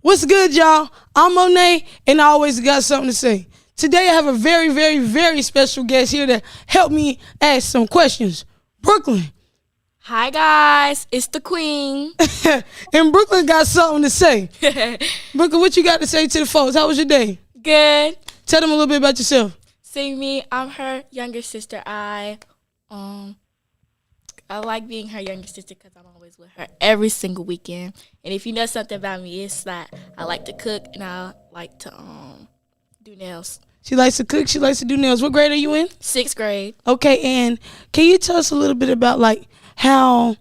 What's good, y'all? I'm Monet, and I always got something to say. Today, I have a very, very, very special guest here to help me ask some questions. Brooklyn. Hi, guys. It's the Queen. And Brooklyn got something to say. Brooklyn, what you got to say to the folks? How was your day? Good. Tell them a little bit about yourself. See me, I'm her younger sister. I like being her younger sister because I'm always with her every single weekend. And if you know something about me, it's that I like to cook and I like to do nails. She likes to cook. She likes to do nails. What grade are you in? 6th grade. Okay, and can you tell us a little bit about like how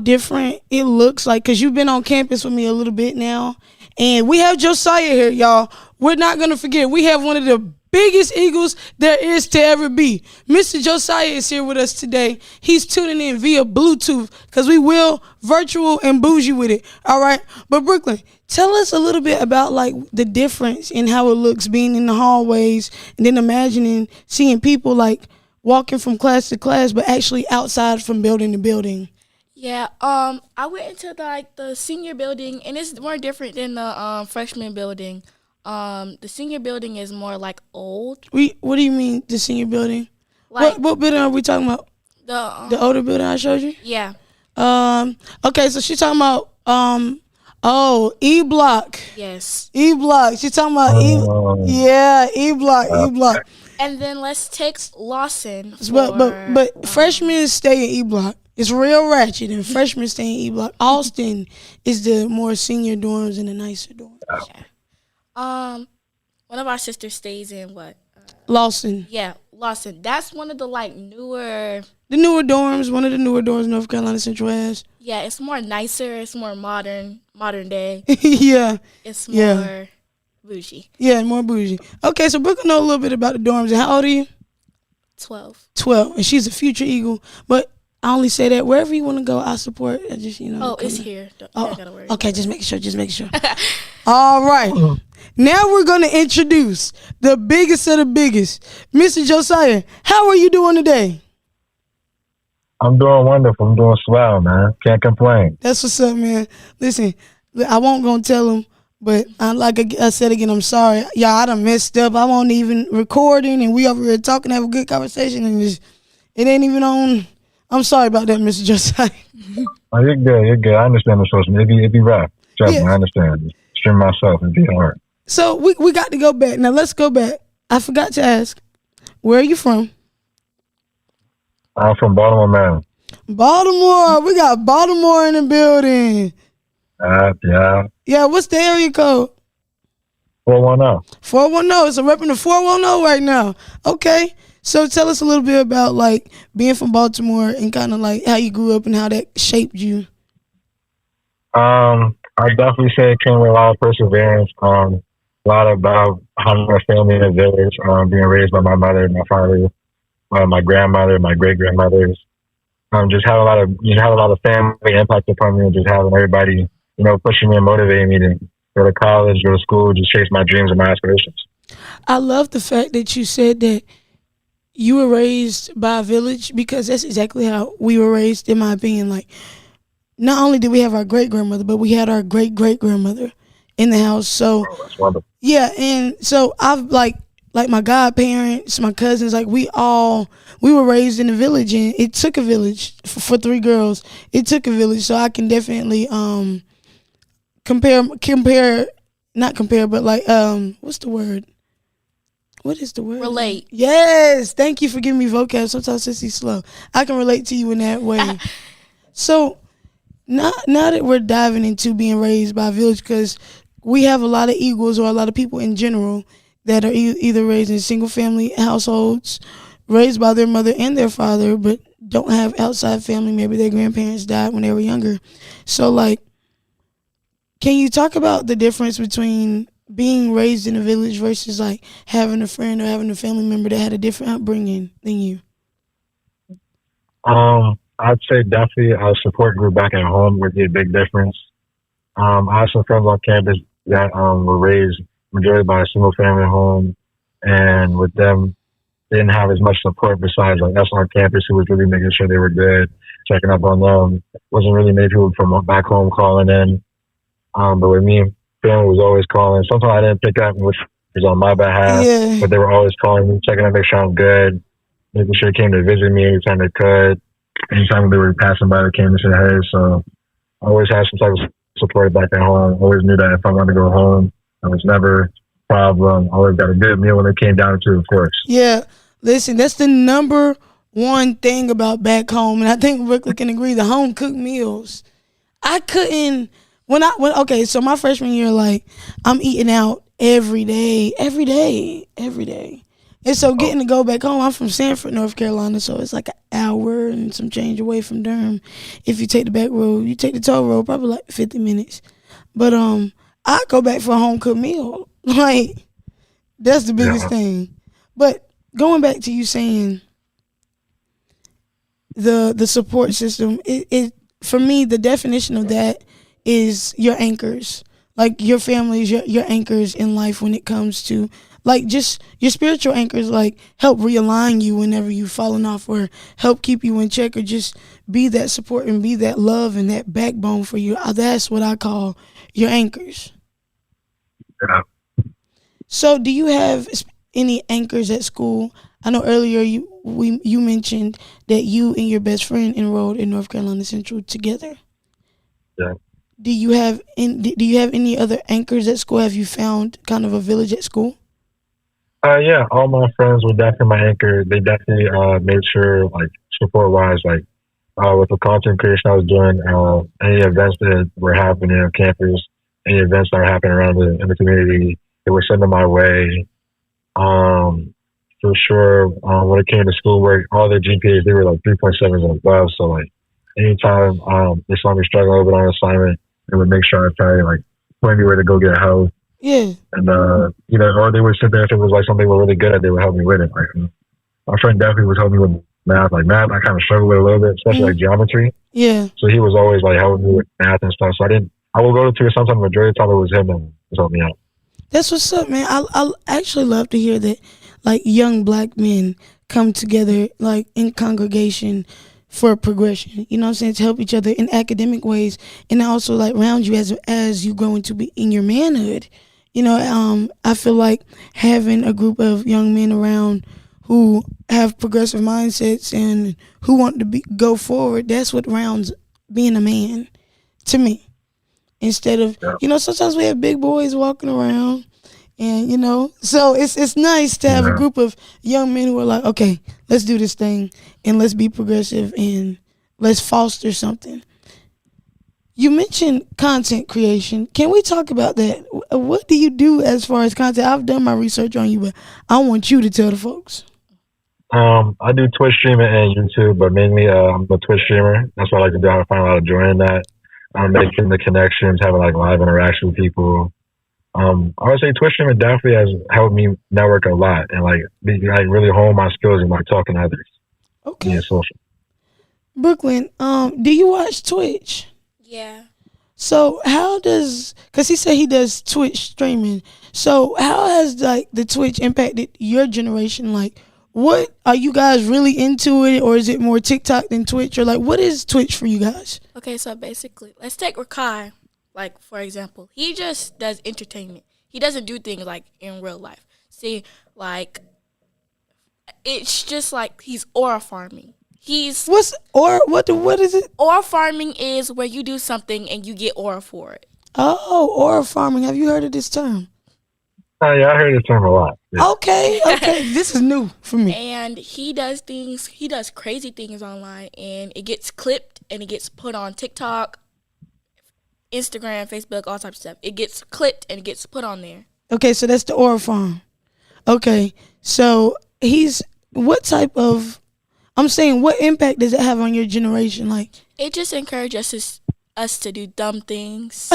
different it looks like? Because you've been on campus with me a little bit now, and we have Josiah here, y'all. We're not gonna forget. We have one of the biggest Eagles there is to ever be. Mr. Josiah is here with us today. He's tuning in via Bluetooth because we will virtual and bougie with it. All right. But Brooklyn, tell us a little bit about like the difference in how it looks being in the hallways and then imagining seeing people like walking from class to class, but actually outside from building to building. Yeah, I went into the senior building, and it's more different than the freshman building. The senior building is more like old. What do you mean the senior building? Like what building are we talking about? The older building I showed you? Yeah. Okay, so she's talking about E Block. Yes. E Block. She's talking about E Block. And then let's take Lawson. But freshmen stay in E Block. It's real ratchet, and freshmen stay in E Block. Austin is the more senior dorms and the nicer dorms. Yeah. One of our sisters stays in what? Lawson. Yeah, Lawson. That's one of the newer. The newer dorms. One of the newer dorms North Carolina Central has. Yeah, it's more nicer. It's more modern day. Yeah. It's more bougie. Yeah, more bougie. Okay, so Brooke know a little bit about the dorms. And how old are you? 12. 12, and she's a future Eagle. But I only say that wherever you want to go, I support. I just it's here. Don't gotta worry. Okay, just making sure. All right. Now we're going to introduce the biggest of the biggest. Mr. Josiah, how are you doing today? I'm doing wonderful. I'm doing swell, man. Can't complain. That's what's up, man. Listen, I won't go tell him, but like I said again, I'm sorry. Y'all, I done messed up. I won't even recording, and we over here talking, have a good conversation, and it ain't even on. I'm sorry about that, Mr. Josiah. Oh, you're good. I understand the social media. It'd be rough. Trust me, I understand. Stream myself and be hard. So we got to go back. Now let's go back. I forgot to ask, where are you from? I'm from Baltimore, Maryland. Baltimore. We got Baltimore in the building. Yeah. Yeah, what's the area code? 410. 410. So repping the 410 right now. Okay. So tell us a little bit about like being from Baltimore and kind of like how you grew up and how that shaped you. I definitely say it came with a lot of perseverance. A lot about having a family in a village, being raised by my mother, my father, my grandmother, my great grandmothers. Just had a lot of family impact upon me, and just having everybody, pushing me and motivating me to go to college, go to school, just chase my dreams and my aspirations. I love the fact that you said that you were raised by a village, because that's exactly how we were raised, in my opinion. Like, not only did we have our great grandmother, but we had our great great grandmother in the house. So that's wonderful. Yeah, and so I've like my godparents, my cousins, like we were raised in a village, and it took a village for 3 girls. It took a village, so I can definitely not compare, but like what's the word? What is the word? Relate. Yes, thank you for giving me vocab. Sometimes it's slow. I can relate to you in that way. So now that we're diving into being raised by a village, because we have a lot of Eagles, or a lot of people in general, that are either raised in single family households, raised by their mother and their father, but don't have outside family. Maybe their grandparents died when they were younger. So like, can you talk about the difference between being raised in a village versus like having a friend or having a family member that had a different upbringing than you? I'd say definitely our support group back at home would be a big difference. I have some friends on campus that were raised majority by a single family home, and with them, they didn't have as much support besides like us on campus, who was really making sure they were good, checking up on them. Wasn't really many people from back home calling in. But with me, family was always calling. Sometimes I didn't pick up, which was on my behalf. Yeah. But they were always calling me, checking to make sure I'm good, making sure they came to visit me anytime they could. Anytime they were passing by, they came to say hey. So I always had some type of support back at home. Always knew that if I wanted to go home, it was never a problem. Always got a good meal when it came down to it, of course. Yeah. Listen, that's the number one thing about back home, and I think Brooklyn can agree, the home cooked meals. I couldn't okay, so my freshman year, like, I'm eating out every day. And so getting to go back home, I'm from Sanford, North Carolina, so it's like an hour and some change away from Durham. If you take the back road, you take the toll road, probably like 50 minutes. But I go back for a home cooked meal. Like, that's the biggest thing. But going back to you saying the support system, it for me, the definition of that is your anchors. Like, your family is your anchors in life when it comes to, like, just your spiritual anchors, like, help realign you whenever you've fallen off, or help keep you in check, or just be that support and be that love and that backbone for you. That's what I call your anchors. Yeah. So do you have any anchors at school? I know earlier you mentioned that you and your best friend enrolled in North Carolina Central together. Yeah. Do you have any other anchors at school? Have you found kind of a village at school? Yeah, all my friends were definitely my anchor. They definitely made sure, like, support-wise, like, with the content creation I was doing, any events that were happening on campus, any events that were happening around in the community, they were sending my way. For sure, when it came to schoolwork, all their GPAs, they were like 3.7s and above. So, like, anytime they saw me struggling a little bit on assignment, they would make sure I tried, like, point me where to go get help. Yeah. And, or they would sit there if it was like something they were really good at, they would help me with it. Like, my friend definitely was helping me with math. Like, math, I kind of struggled with a little bit, especially like geometry. Yeah. So he was always like helping me with math and stuff. So I will go to sometimes, the majority of the time it was him and was helping me out. That's what's up, man. I actually love to hear that, like, young black men come together, like, in congregation for progression, you know what I'm saying, to help each other in academic ways, and also, like, around you as you grow into be in your manhood. You know, I feel like having a group of young men around who have progressive mindsets and who want to go forward, that's what rounds being a man to me. Instead of, you know, sometimes we have big boys walking around, and, you know, so it's nice to have a group of young men who are like, okay, let's do this thing, and let's be progressive, and let's foster something. You mentioned content creation. Can we talk about that? What do you do as far as content? I've done my research on you, but I want you to tell the folks. I do Twitch streaming and YouTube, but mainly I'm a Twitch streamer. That's what I like to do. I find a lot of joy in that. Making the connections, having, like, live interaction with people. I would say Twitch streaming definitely has helped me network a lot and, like, really hone my skills in, like, talking to others. Okay. Yeah, social. Brooklyn, do you watch Twitch? Yeah. So how does, because he said he does Twitch streaming, so how has, like, the Twitch impacted your generation? Like, what are you guys really into it, or is it more TikTok than Twitch, or, like, what is Twitch for you guys? Okay, so basically, let's take Rakai, like, for example. He just does entertainment. He doesn't do things, like, in real life. See, like, it's just like he's aura farming. What is it? Aura farming is where you do something and you get aura for it. Oh, aura farming. Have you heard of this term? Yeah, I heard this term a lot. Yeah. Okay. This is new for me. And he does crazy things online, and it gets clipped and it gets put on TikTok, Instagram, Facebook, all types of stuff. It gets clipped and it gets put on there. Okay, so that's the aura farm. Okay, so what impact does it have on your generation? Like, it just encourages us to do dumb things.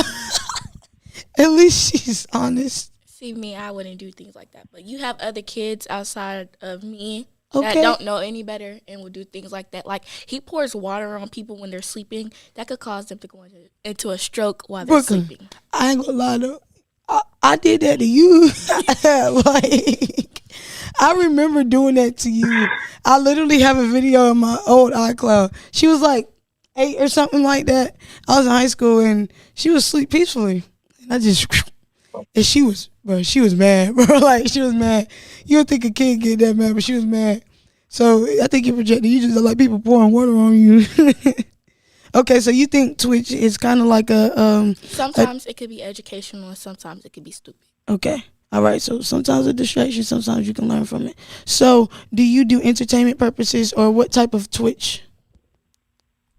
At least she's honest. See, me, I wouldn't do things like that. But you have other kids outside of me that don't know any better and will do things like that. Like, he pours water on people when they're sleeping. That could cause them to go into a stroke while they're sleeping. I ain't gonna lie, though. I did that to you. Like, I remember doing that to you. I literally have a video in my old iCloud. She was like, 8 or something like that. I was in high school and she was asleep peacefully. And I just, and she was mad, bro. Like, she was mad. You don't think a kid get that mad, but she was mad. So I think you're projecting. You just look like people pouring water on you. Okay, so you think Twitch is kind of like sometimes it could be educational and sometimes it could be stupid. Okay. All right, so sometimes a distraction, sometimes you can learn from it. So do you do entertainment purposes or what type of Twitch?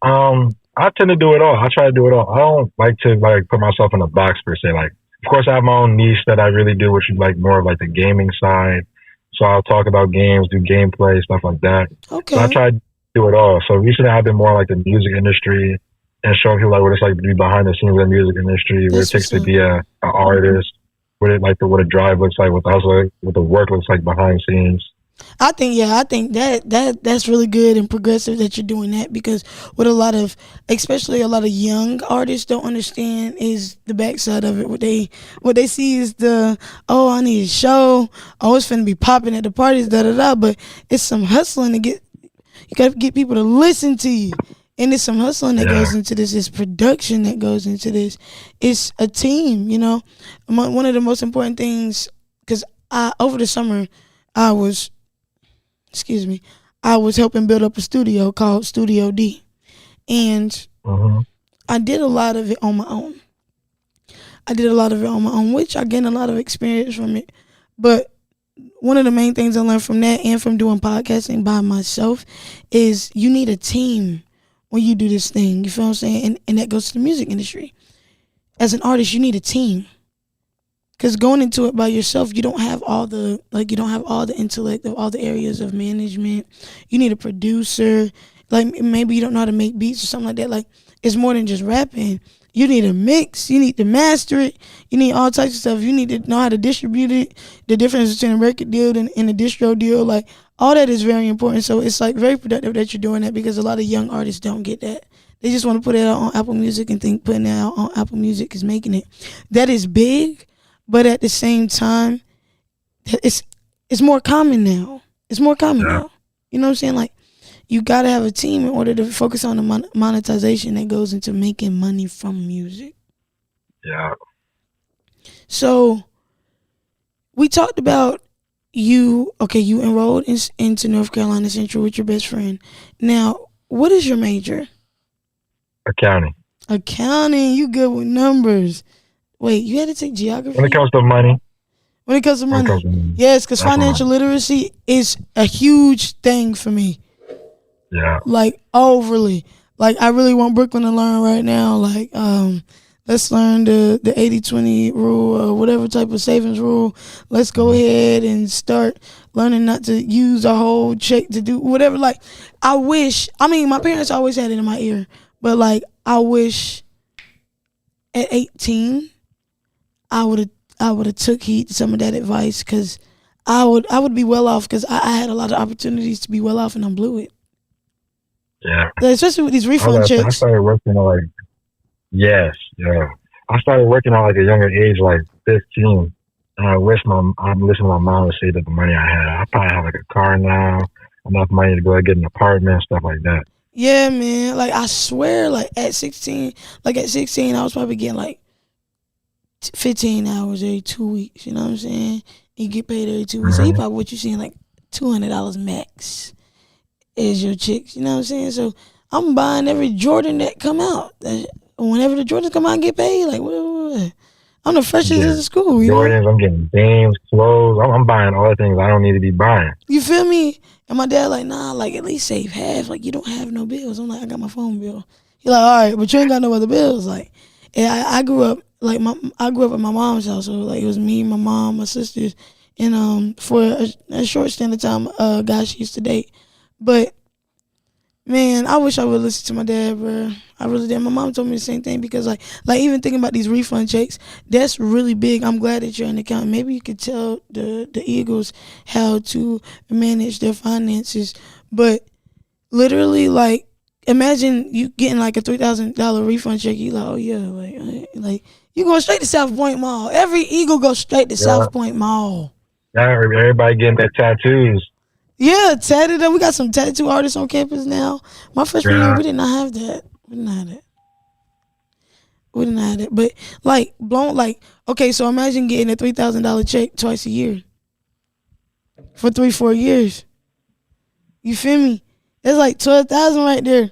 I tend to do it all. I try to do it all. I don't like to put myself in a box per se. Like, of course, I have my own niche that I really do, which is like more of like the gaming side. So I'll talk about games, do gameplay, stuff like that. Okay. So I try to do it all. So recently I've been more like the music industry and showing people like what it's like to be behind the scenes of the music industry, what it takes to be an artist, what a drive looks like, what the hustle, what the work looks like behind scenes. I think that's really good and progressive that you're doing that, because what especially a lot of young artists don't understand is the backside of it. What they see is I need a show, it's finna be popping at the parties, but it's some hustling to get. You gotta get people to listen to you, and it's some hustling that goes into this. It's production that goes into this. It's a team, you know. One of the most important things, because over the summer I was helping build up a studio called Studio D. And I did a lot of it on my own. Which I gained a lot of experience from it. But one of the main things I learned from that and from doing podcasting by myself is you need a team when you do this thing. You feel what I'm saying? And that goes to the music industry. As an artist, you need a team. Because going into it by yourself, you don't have all the intellect of all the areas of management. You need a producer. Like, maybe you don't know how to make beats or something like that. Like, it's more than just rapping. You need a mix. You need to master it. You need all types of stuff. You need to know how to distribute it. The difference between a record deal and a distro deal, like, all that is very important. So it's like very productive that you're doing that, because a lot of young artists don't get that. They just want to put it out on Apple Music and think putting it out on Apple Music is making it. That is big. But at the same time, it's more common now. It's more common now. You know what I'm saying? Like, you got to have a team in order to focus on the monetization that goes into making money from music. Yeah. So, we talked about you enrolled into North Carolina Central with your best friend. Now, what is your major? Accounting. Accounting. You good with numbers. Wait, you had to take geography? When it comes to money. Yes, because financial literacy is a huge thing for me. Yeah. Like, overly. Like, I really want Brooklyn to learn right now. Like, let's learn the 80-20 rule or whatever type of savings rule. Let's go ahead and start learning not to use our whole check to do whatever. Like, my parents always had it in my ear. But, like, I wish at 18... I would have took heed to some of that advice, because I would be well off, because I had a lot of opportunities to be well off and I blew it. Yeah. Especially with these refund checks. I started working at I started working at like a younger age, like 15. And I'm listening to my mom say that the money I had, I probably have like a car now, enough money to go and get an apartment, stuff like that. Yeah, man. Like, I swear, like at 16, I was probably getting like 15 hours every 2 weeks, you know what I'm saying? You get paid every 2 weeks. So you probably what you seeing like $200 max is your chicks, you know what I'm saying? So I'm buying every Jordan that come out. Whenever the Jordans come out and get paid, like what? I'm the freshest in the school, you Jordans, know? I'm getting games, clothes. I'm buying all the things I don't need to be buying. You feel me? And my dad like, nah, like at least save half. Like, you don't have no bills. I'm like, I got my phone bill. He like, all right, but you ain't got no other bills. Like, and I grew up at my mom's house, so like it was me, my mom, my sisters, and for a short stint of time, a guy she used to date. But man, I wish I would listen to my dad, bro. I really did. My mom told me the same thing, because like even thinking about these refund checks, that's really big. I'm glad that you're in accounting. Maybe you could tell the Eagles how to manage their finances. But literally, like, imagine you getting like a $3,000 refund check. You like, oh yeah, like you going straight to South Point Mall. Every Eagle goes straight to South Point Mall. Yeah, everybody getting their tattoos. Yeah, tatted up. We got some tattoo artists on campus now. My freshman year, we did not have that. We didn't have that. We didn't have that. But like blown like okay, so imagine getting a $3,000 check twice a year for 3-4 years. You feel me? It's like 12,000 right there.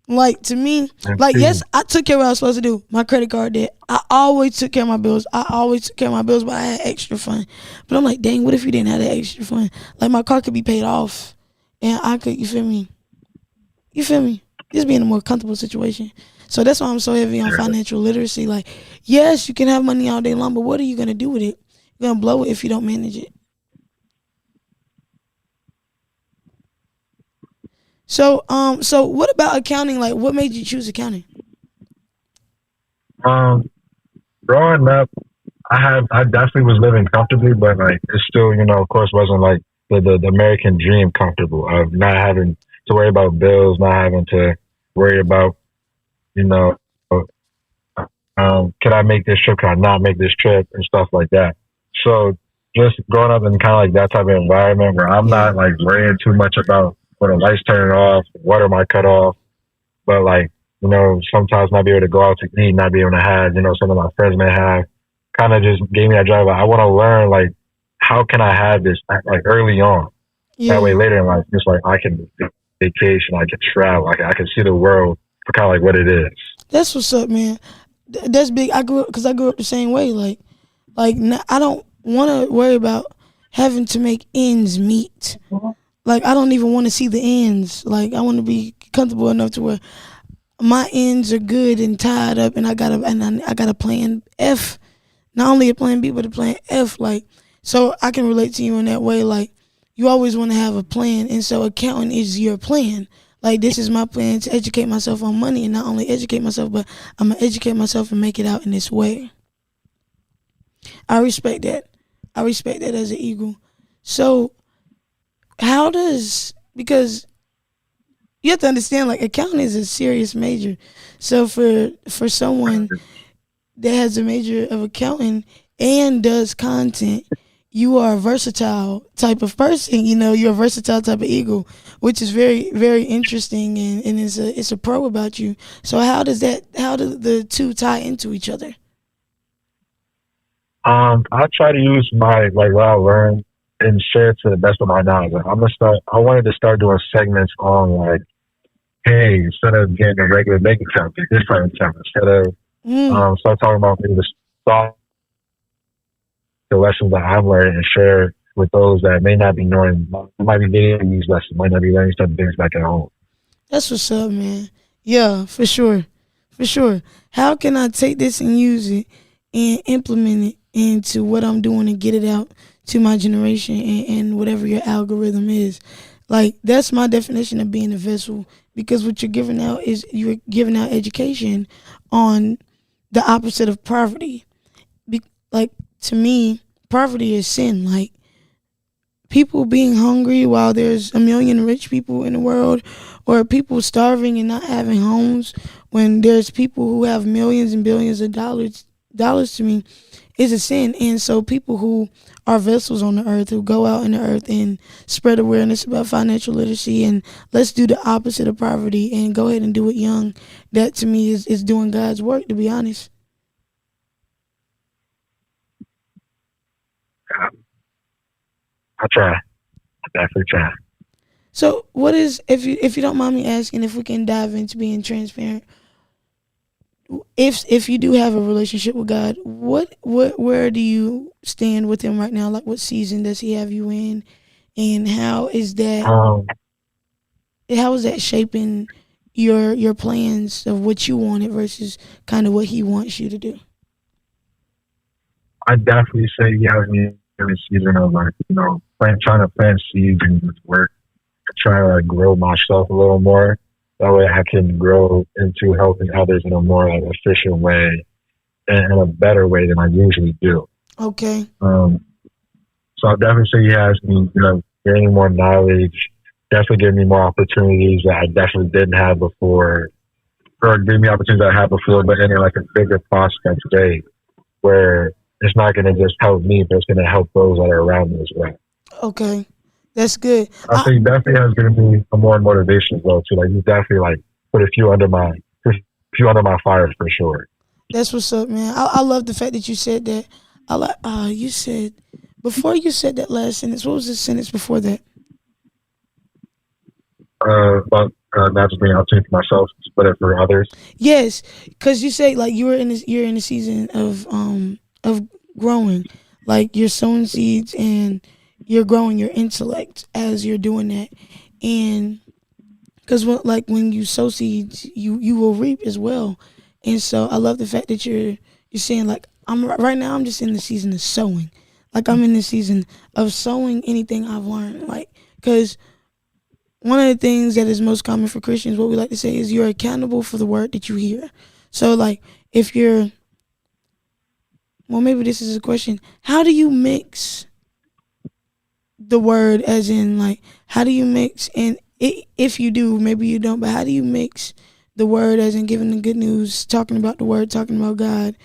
Like to me, like yes, I took care of what I was supposed to do. My credit card debt. I always took care of my bills. But I had extra fun. But I'm like, dang, what if you didn't have that extra fun? Like my car could be paid off, and I could. You feel me? Just be in a more comfortable situation. So that's why I'm so heavy on financial literacy. Like, yes, you can have money all day long, but what are you gonna do with it? You're gonna blow it if you don't manage it. So what about accounting? Like, what made you choose accounting? Growing up, I definitely was living comfortably, but like it still, of course, wasn't like the American dream comfortable of not having to worry about bills, not having to worry about, you know, can I make this trip? Can I not make this trip and stuff like that? So just growing up in kind of like that type of environment where I'm not like worrying too much about when the lights turning off, water might cut off, but like, sometimes not be able to go out to eat, not be able to have, some of my friends may have, kind of just gave me that drive. Like, I want to learn, like, how can I have this, like, early on? Yeah. That way later in life, just like I can vacation, I can travel, I can see the world for kind of like what it is. That's what's up, man. That's big. I grew up the same way. Like I don't want to worry about having to make ends meet. Like, I don't even want to see the ends. Like, I want to be comfortable enough to where my ends are good and tied up, and I got a plan F, not only a plan B, but a plan F. Like, so I can relate to you in that way. Like, you always want to have a plan, and so accounting is your plan. Like, this is my plan to educate myself on money, and not only educate myself, but I'm gonna educate myself and make it out in this way. I respect that. As an eagle. So, because you have to understand, like, accounting is a serious major. So for someone that has a major of accounting and does content, you are a versatile type of person. You're a versatile type of eagle, which is very, very interesting, and it's a pro about you. So how do the two tie into each other? I try to use my, like, what I learned and share it to the best of my knowledge. Like, I wanted to start doing segments on, like, hey, instead of getting a regular bank account, get this kind of account. Instead of start talking about maybe the lessons that I've learned and share with those that may not be knowing, might be getting these lessons, might not be learning some things back at home. That's what's up, man. Yeah, for sure. How can I take this and use it and implement it into what I'm doing and get it out to my generation and whatever your algorithm is? Like, that's my definition of being a vessel, because what you're giving out is you're giving out education on the opposite of poverty. Like, to me, poverty is sin. Like, people being hungry while there's a million rich people in the world, or people starving and not having homes when there's people who have millions and billions of dollars, to me, is a sin. And so people who are vessels on the earth, who go out in the earth and spread awareness about financial literacy, and let's do the opposite of poverty and go ahead and do it young, that to me is doing God's work, to be honest. I try. I definitely try. So what is, if you don't mind me asking, if we can dive into being transparent, if you do have a relationship with God, where do you stand with him right now? Like, what season does he have you in, and how is that shaping your plans of what you wanted versus kind of what he wants you to do? I definitely say he has me in a season of, like, trying to plant seeds and work, trying to, like, grow myself a little more. That way I can grow into helping others in a more, like, efficient way and in a better way than I usually do. Okay. So I'll definitely say he has me, gaining more knowledge, definitely giving me more opportunities that I definitely didn't have before, or giving me opportunities that I had before, but in, like, a bigger prospect way where it's not going to just help me, but it's going to help those that are around me as well. Okay. That's good. I think definitely has given me a more motivation as well too. Like, he's definitely, like, put a few under my fuel under my fire for sure. That's what's up, man. I love the fact that you said that. I like. You said before you said that last sentence. What was the sentence before that? But not just being opportunity for myself, but it for others. Yes, because you say like you're in a season of growing, like you're sowing seeds and you're growing your intellect as you're doing that, and because like when you sow seeds, you will reap as well, and so I love the fact that you're saying like right now I'm just in the season of sowing, like I'm in the season of sowing anything I've learned, like because. One of the things that is most common for Christians, what we like to say is you're accountable for the word that you hear. So, like, if you're, well, maybe this is a question. How do you mix the word as in, like, how do you mix, and if you do, maybe you don't, but how do you mix the word as in giving the good news, talking about the word, talking about God,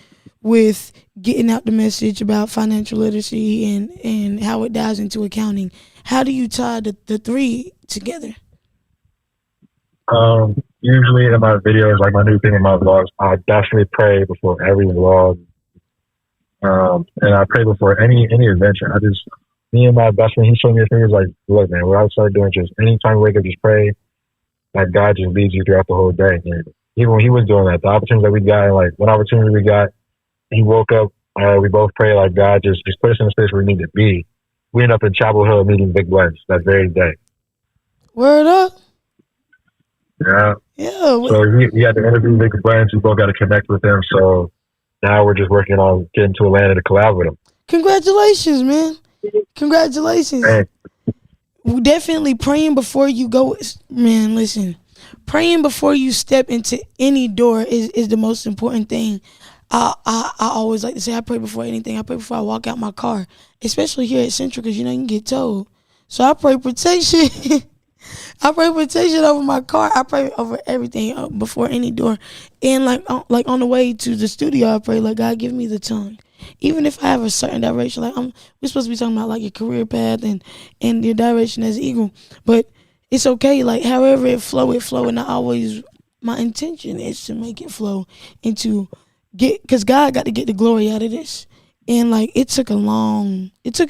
with getting out the message about financial literacy and how it dives into accounting? How do you tie the three together? Usually in my videos, like my new thing in my vlogs, I definitely pray before every vlog. And I pray before any adventure. Me and my best friend, he showed me a thing. He was like, look, man, what I started doing just anytime you wake up, just pray. Like God just leads you throughout the whole day. And even when he was doing that, the opportunities that we got, like one opportunity we got, he woke up, we both prayed like God just put us in the space where we need to be. We ended up in Chapel Hill meeting Big Blends that very day. Word up. Yeah. Yeah. So we had to interview Big Blends. We both got to connect with them. So now we're just working on getting to Atlanta to collab with them. Congratulations, man. Congratulations. Thanks. Definitely praying before you go. Man, listen. Praying before you step into any door is the most important thing. I always like to say I pray before anything. I pray before I walk out my car, especially here at Central, because you know you can get towed. So I pray protection. I pray protection over my car. I pray over everything before any door. And like on the way to the studio, I pray like God give me the tongue. Even if I have a certain direction, like we're supposed to be talking about like your career path and your direction as eagle, but it's okay. Like however it flow, and my intention is to make it flow and to because God got to get the glory out of this. And like it took a long time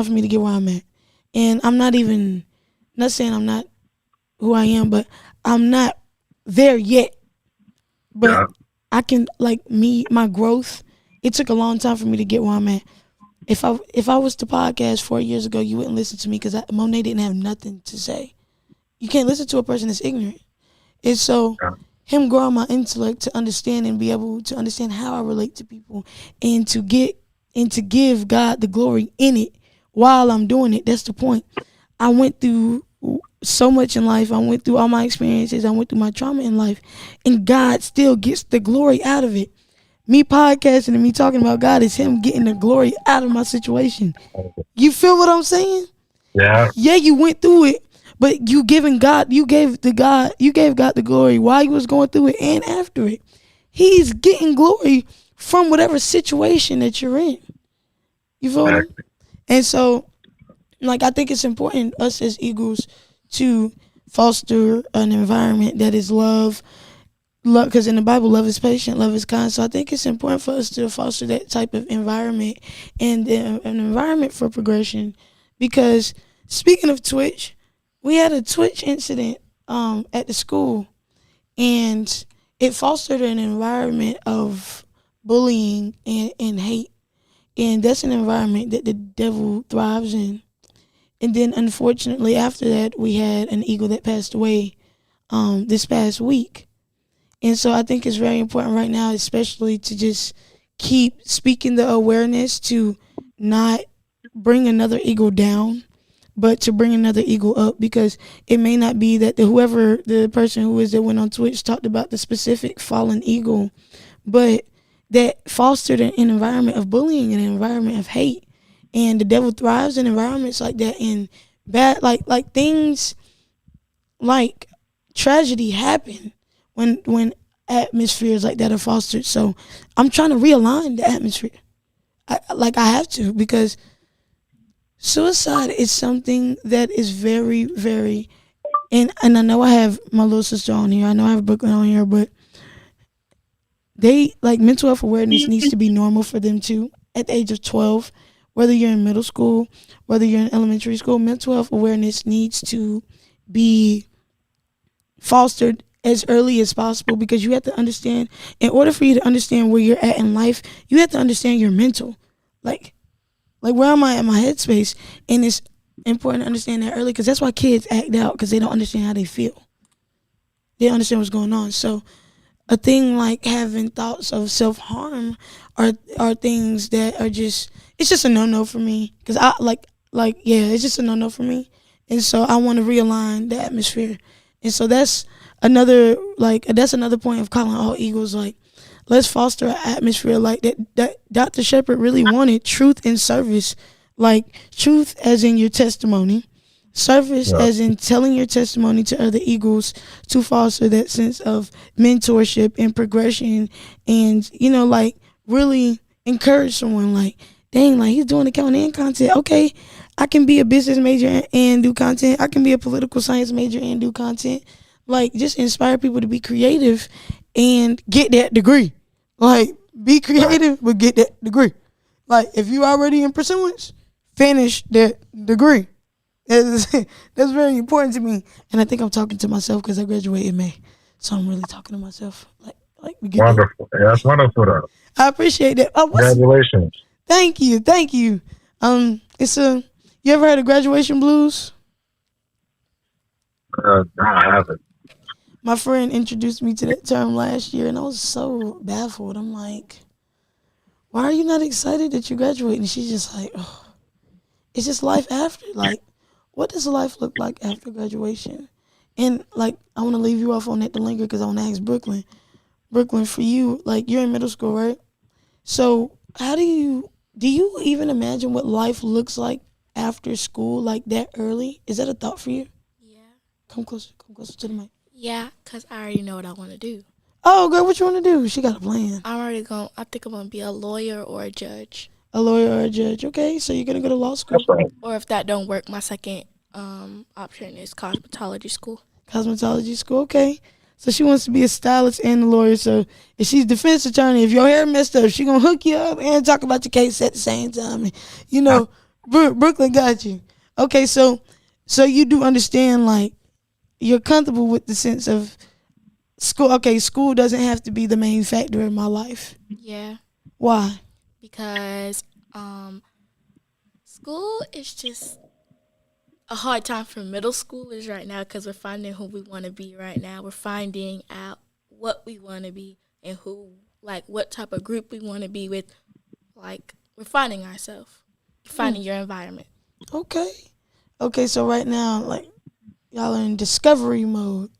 for me to get where I'm at. And I'm not saying I'm not who I am, but I'm not there yet. But yeah. I can my growth. It took a long time for me to get where I'm at. If I was to podcast 4 years ago, you wouldn't listen to me because Monet didn't have nothing to say. You can't listen to a person that's ignorant. And so him growing my intellect to understand and be able to understand how I relate to people and to give God the glory in it while I'm doing it. That's the point. I went through so much in life. I went through all my experiences. I went through my trauma in life, and God still gets the glory out of it. Me podcasting and me talking about God is him getting the glory out of my situation. You feel what I'm saying? Yeah. Yeah, you went through it, but you gave God the glory while you was going through it and after it. He's getting glory from whatever situation that you're in. You feel me? And so, I think it's important us as Eagles to foster an environment that is love, because in the Bible, love is patient, love is kind. So I think it's important for us to foster that type of environment and an environment for progression. Because speaking of Twitch, we had a Twitch incident at the school, and it fostered an environment of bullying and hate. And that's an environment that the devil thrives in. And then, unfortunately, after that, we had an eagle that passed away this past week. And so I think it's very important right now, especially to just keep speaking the awareness to not bring another eagle down, but to bring another eagle up, because it may not be that the person who is that went on Twitch talked about the specific fallen eagle, but that fostered an environment of bullying and an environment of hate. And the devil thrives in environments like that, and bad like things like tragedy happen when atmospheres like that are fostered. So I'm trying to realign the atmosphere. I have to, because suicide is something that is very, very and I know I have my little sister on here. I know I have Brooklyn on here, but they like mental health awareness needs to be normal for them too. At the age of 12, whether you're in middle school, whether you're in elementary school, mental health awareness needs to be fostered as early as possible, because you have to understand, in order for you to understand where you're at in life, you have to understand your mental. Like where am I in my headspace? And it's important to understand that early, because that's why kids act out, because they don't understand how they feel. They don't understand what's going on. So a thing like having thoughts of self-harm are things that are just, it's just a no-no for me, because I it's just a no-no for me. And so I want to realign the atmosphere. And so that's another point of calling all Eagles, like, let's foster an atmosphere like that Dr. Shepard really wanted, truth and service. Like, truth as in your testimony, service as in telling your testimony to other Eagles, to foster that sense of mentorship and progression, and, you know, like, really encourage someone, like, dang, like, he's doing accounting and content. Okay, I can be a business major and do content. I can be a political science major and do content. Like, just inspire people to be creative and get that degree. Like, be creative, but get that degree. Like, if you already in pursuance, finish that degree. That's very important to me. And I think I'm talking to myself because I graduated in May. So I'm really talking to myself. Like we get wonderful. Yeah, that's wonderful, though. I appreciate that. Congratulations. Thank you. You ever heard of graduation blues? No, I haven't. My friend introduced me to that term last year, and I was so baffled. I'm like, why are you not excited that you graduated? And she's just like, oh, it's just life after. Like, what does life look like after graduation? And, like, I want to leave you off on that to linger, because I want to ask Brooklyn. Brooklyn, for you, like, you're in middle school, right? So how do you even imagine what life looks like after school, like that early? Is that a thought for you? Yeah. Come closer to the mic. Yeah, because I already know what I want to do. Oh, girl, what you want to do? She got a plan. I think I'm going to be a lawyer or a judge. A lawyer or a judge. Okay, so you're going to go to law school. That's right. Or if that don't work, my second option is cosmetology school. Cosmetology school, okay. So she wants to be a stylist and a lawyer. So if she's defense attorney, if your hair messed up, she going to hook you up and talk about your case at the same time. And, you know, Brooklyn got you. Okay, so you do understand, like, you're comfortable with the sense of school. Okay, school doesn't have to be the main factor in my life. Yeah. Why? Because school is just a hard time for middle schoolers right now, because we're finding who we want to be right now. We're finding out what we want to be and what type of group we want to be with. Like, we're finding ourselves, finding your environment. Okay, so right now, like, y'all are in discovery mode.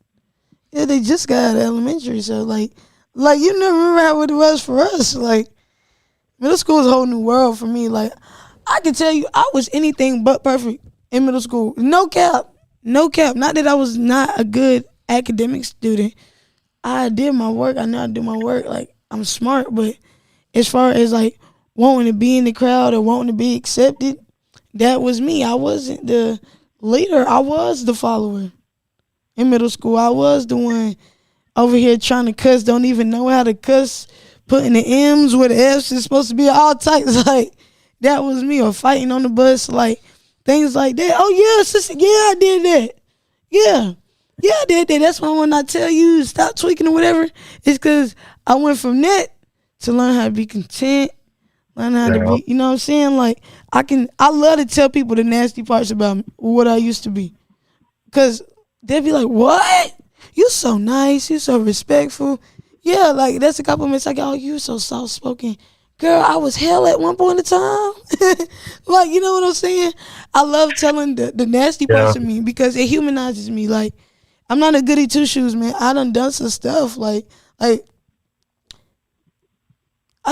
Yeah, they just got out of elementary, so like you never remember how it was for us. Like, middle school is a whole new world for me. Like, I can tell you, I was anything but perfect in middle school. No cap. Not that I was not a good academic student. I did my work. I know I do my work. Like, I'm smart, but as far as like wanting to be in the crowd or wanting to be accepted, that was me. I wasn't the leader. I was the follower. In middle school, I was the one over here trying to cuss, don't even know how to cuss, putting the M's where the F's is supposed to be, all types. Like, that was me. Or fighting on the bus, like, things like that. Oh, yeah, sister, yeah, I did that. Yeah, I did that. That's why when I tell you stop tweaking or whatever, it's because I went from that to learn how to be content, learn how to be, you know what I'm saying? Like, I love to tell people the nasty parts about what I used to be. Because they'll be like, what? You so nice. You so respectful. Yeah, like, that's a compliment. Like, oh, you so soft-spoken. Girl, I was hell at one point in time. Like, you know what I'm saying? I love telling the nasty parts of me, because it humanizes me. Like, I'm not a goody two-shoes, man. I done some stuff. Like, I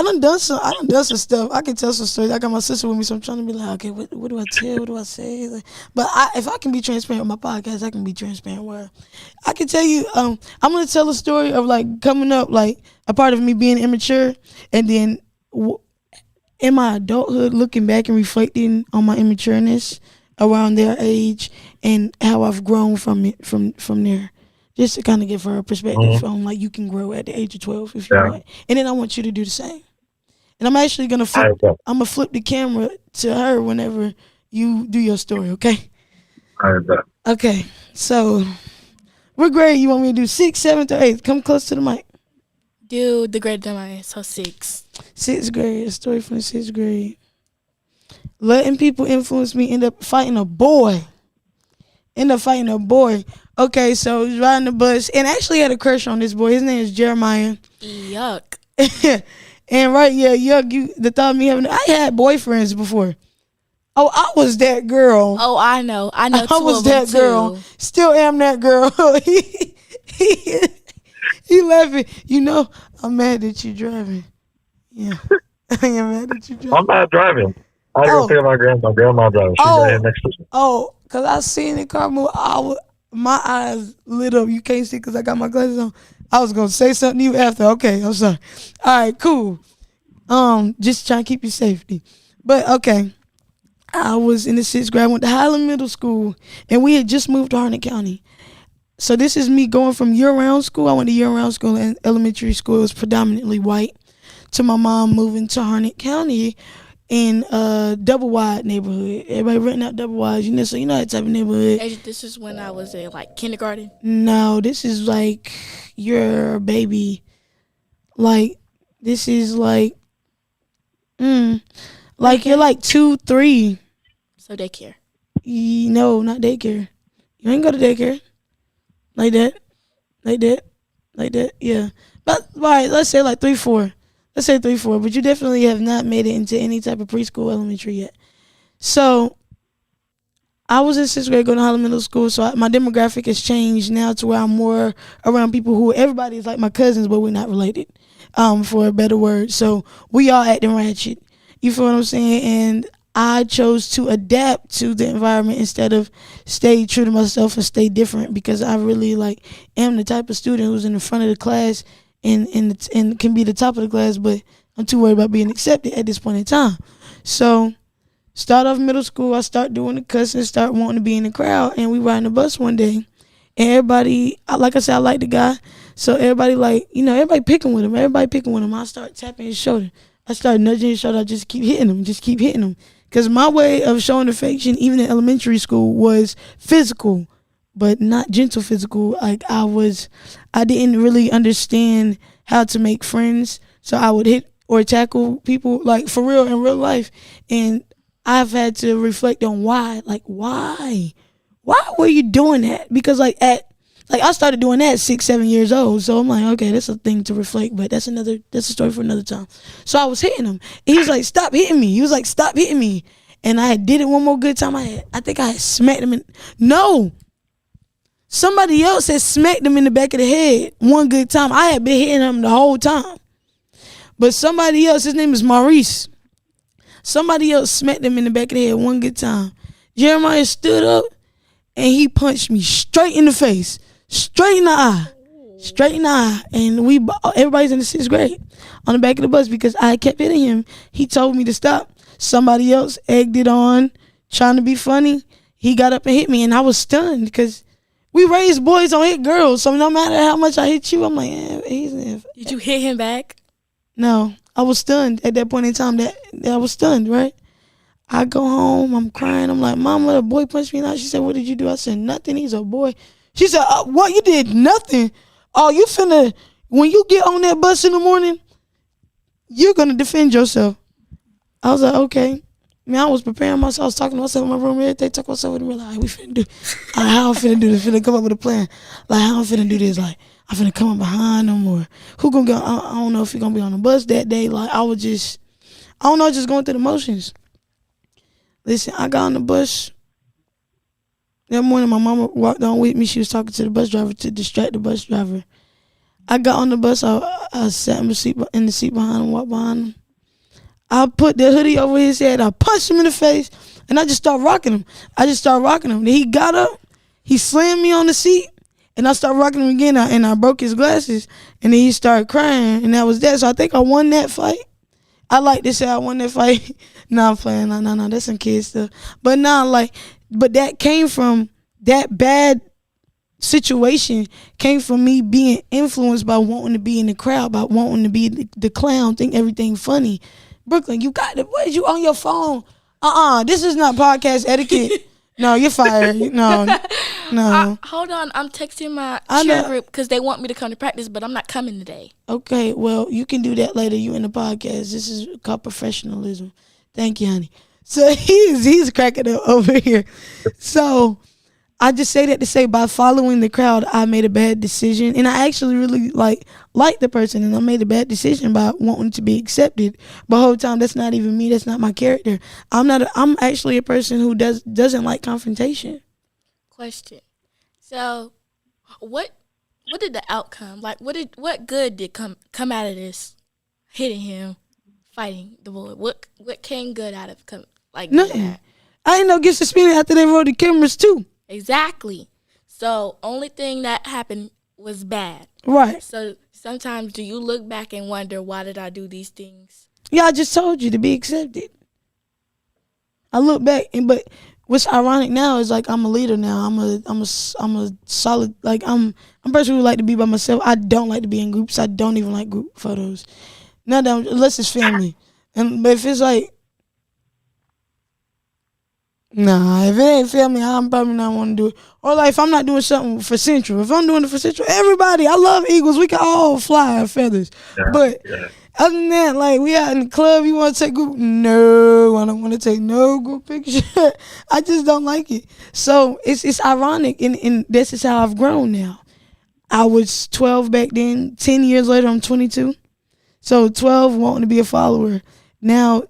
done some stuff. I can tell some stories. I got my sister with me, so I'm trying to be like, okay, what do I tell? What do I say? Like, but if I can be transparent with my podcast, I can be transparent where I can tell you, I'm going to tell a story of, like, coming up, like, a part of me being immature, and then in my adulthood, looking back and reflecting on my immatureness, around their age and how I've grown from it from there. Just to kind of give her a perspective on like you can grow at the age of 12 if you want. And then I want you to do the same. And I'm actually gonna flip the camera to her whenever you do your story, okay? Okay, so what grade you want me to do? 6th, 7th, or 8th? Come close to the mic. Do the grade that I so 6. 6th grade, a story from the 6th grade. Letting people influence me, end up fighting a boy. Okay, so he's riding the bus and actually had a crush on this boy. His name is Jeremiah. Yuck. And yuck, the thought of me having, I had boyfriends before. Oh, I was that girl. Oh, I know. I was that girl. Too. Still am that girl. he laughing. You know, I'm mad that you driving. Yeah. I am mad that you driving. I'm not driving. I go pick up my grandma driving. She's right here next to me. Oh, because I seen the car move. My eyes lit up. You can't see because I got my glasses on. I was going to say something to you after. Okay, I'm sorry. All right, cool. Just trying to keep you safety. But, okay. I was in the 6th grade. I went to Highland Middle School, and we had just moved to Harnett County. So this is me going from year-round school. I went to year-round school, and elementary school. It was predominantly white. To my mom moving to Harnett County in a double wide neighborhood. Everybody renting out double wides. So you know that type of neighborhood. This is when I was in, like, kindergarten? No, this is, like, your baby. Like, this is, like, like, you're like 2, 3. So daycare. No, not daycare. You ain't go to daycare. Like that, yeah. But, all right, let's say like 3, 4. Let's say 3, 4. But you definitely have not made it into any type of preschool, elementary yet. So, I was in 6th grade going to Highland Middle School, so my demographic has changed now to where I'm more around people who, everybody is like my cousins, but we're not related, for a better word. So, we all acting ratchet. You feel what I'm saying? And I chose to adapt to the environment instead of stay true to myself and stay different because I really am the type of student who's in the front of the class and can be the top of the class, but I'm too worried about being accepted at this point in time. So start off middle school, I start doing the cussing, start wanting to be in the crowd, and we riding the bus one day. And everybody, like I said, I like the guy. So everybody everybody picking with him. I start tapping his shoulder. I started nudging his shoulder. I just keep hitting him. Because my way of showing affection, even in elementary school, was physical, but not gentle physical. Like I didn't really understand how to make friends. So I would hit or tackle people, like for real in real life. And I've had to reflect on why. Like, why? Why were you doing that? Because I started doing that at 6, 7 years old. So I'm like, okay, that's a thing to reflect, but that's a story for another time. So I was hitting him. He was like, stop hitting me. And I did it one more good time. I think I had smacked him no. Somebody else had smacked him in the back of the head one good time. I had been hitting him the whole time. But somebody else, his name is Maurice. Somebody else smacked him in the back of the head one good time. Jeremiah stood up and he punched me straight in the face. Straight in the eye. And everybody's in the 6th grade on the back of the bus because I kept hitting him. He told me to stop. Somebody else egged it on, trying to be funny. He got up and hit me, and I was stunned because we raised boys on hit girls. So no matter how much I hit you, I'm like, Did you hit him back? No, I was stunned at that point in time. That I was stunned, right? I go home, I'm crying. I'm like, Mom, let a boy punch me now. She said, what did you do? I said, nothing. He's a boy. She said, what? You did nothing? Oh, when you get on that bus in the morning, you're going to defend yourself. I was like, okay. Man, I was preparing myself. I was talking to myself in my room. Everything, talking to myself with me. Like, we finna do. How I'm finna do this? Finna come up with a plan. Like, how I'm finna do this? Like, I'm finna come up behind them, or who gonna go? I don't know if he gonna be on the bus that day. Like, just going through the motions. Listen, I got on the bus. That morning, my mama walked on with me. She was talking to the bus driver to distract the bus driver. I got on the bus. I sat in the seat behind him, walked behind him. I put the hoodie over his head. I punched him in the face, and I just started rocking him. Then he got up. He slammed me on the seat, and I started rocking him again, and I broke his glasses, and then he started crying, and that was that. So I think I won that fight. I like to say I won that fight. No, I'm playing. No, that's some kid stuff. But but that came from that bad situation came from me being influenced by wanting to be in the crowd, by wanting to be the clown, think everything funny. Brooklyn, you got it. What is you on your phone? This is not podcast etiquette. No, you're fired. No. Hold on, I'm texting my cheer group because they want me to come to practice, but I'm not coming today. Okay, well, you can do that later. You in the podcast. This is called professionalism. Thank you, honey. So he's cracking up over here. So I just say that to say by following the crowd, I made a bad decision, and I actually really like the person, and I made a bad decision by wanting to be accepted. But the whole time, that's not even me. That's not my character. I'm actually a person who doesn't like confrontation. Question. So, what did the outcome like? What good did come out of this? Hitting him, fighting the boy. What came good out of nothing? I ain't no get suspended after they rolled the cameras too. Exactly. So only thing that happened was bad. Right. So sometimes do you look back and wonder, why did I do these things? Yeah, I just told you to be accepted. I look back, but what's ironic now is like I'm a leader now. I'm a solid, like I'm a person who like to be by myself. I don't like to be in groups. I don't even like group photos. Not that unless it's family. But if it's like, nah, if it ain't family, I'm probably not want to do it. Or like if I'm not doing something for Central, if I'm doing it for Central, everybody, I love Eagles. We can all fly our feathers. Yeah, but other than that, like we out in the club, you want to take group? No, I don't want to take no group picture. I just don't like it. So it's ironic, and this is how I've grown now. I was 12 back then. 10 years later, I'm 22. So 12 wanting to be a follower. Now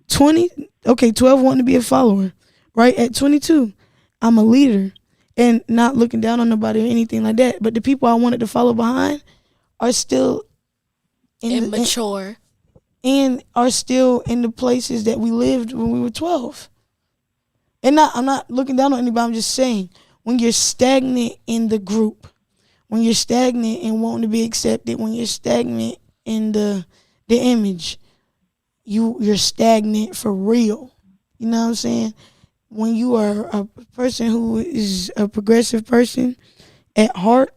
12 wanting to be a follower. Right at 22, I'm a leader and not looking down on nobody or anything like that. But the people I wanted to follow behind are still immature and are still in the places that we lived when we were 12. And I'm not looking down on anybody. I'm just saying, when you're stagnant in the group, when you're stagnant and wanting to be accepted, when you're stagnant in the image, you're stagnant for real. You know what I'm saying? When you are a person who is a progressive person at heart,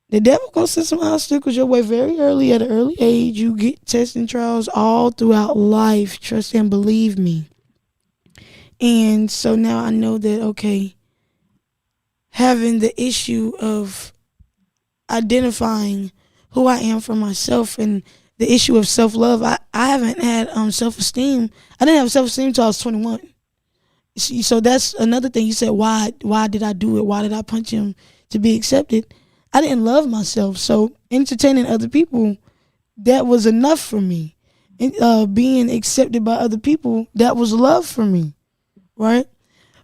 the devil gonna send some obstacles your way very early at an early age. You get tests and trials all throughout life. Trust and believe me. And so now I know that, okay, having the issue of identifying who I am for myself and the issue of self-love, I haven't had self-esteem. I didn't have self-esteem until I was 21. So that's another thing. You said, why did I do it? Why did I punch him to be accepted? I didn't love myself. So entertaining other people, that was enough for me. And, being accepted by other people, that was love for me, right?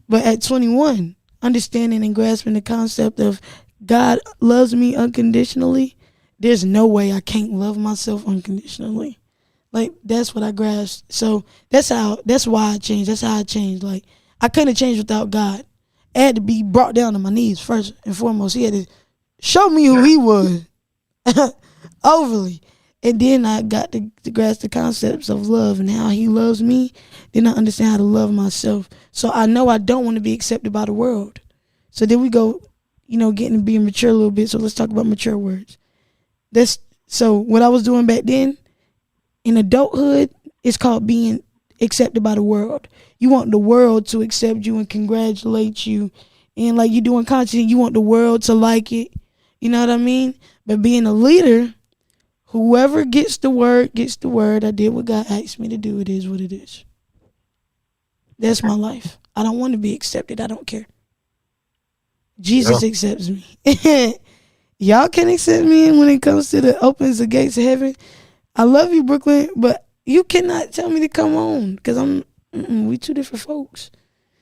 But at 21, understanding and grasping the concept of God loves me unconditionally, there's no way I can't love myself unconditionally. Like, that's what I grasped. So that's why I changed. That's how I changed. Like, I couldn't have changed without God. I had to be brought down to my knees first and foremost. He had to show me who he was overly. And then I got to grasp the concepts of love and how he loves me. Then I understand how to love myself. So I know I don't want to be accepted by the world. So then we go, getting to be mature a little bit. So let's talk about mature words. So what I was doing back then, in adulthood, it's called being accepted by the world. You want the world to accept you and congratulate you. And like you're doing content, you want the world to like it. You know what I mean? But being a leader, whoever gets the word, gets the word. I did what God asked me to do. It is what it is. That's my life. I don't want to be accepted. I don't care. Jesus accepts me. Y'all can accept me when it comes to the opens the gates of heaven. I love you, Brooklyn, but you cannot tell me to come on because we two different folks.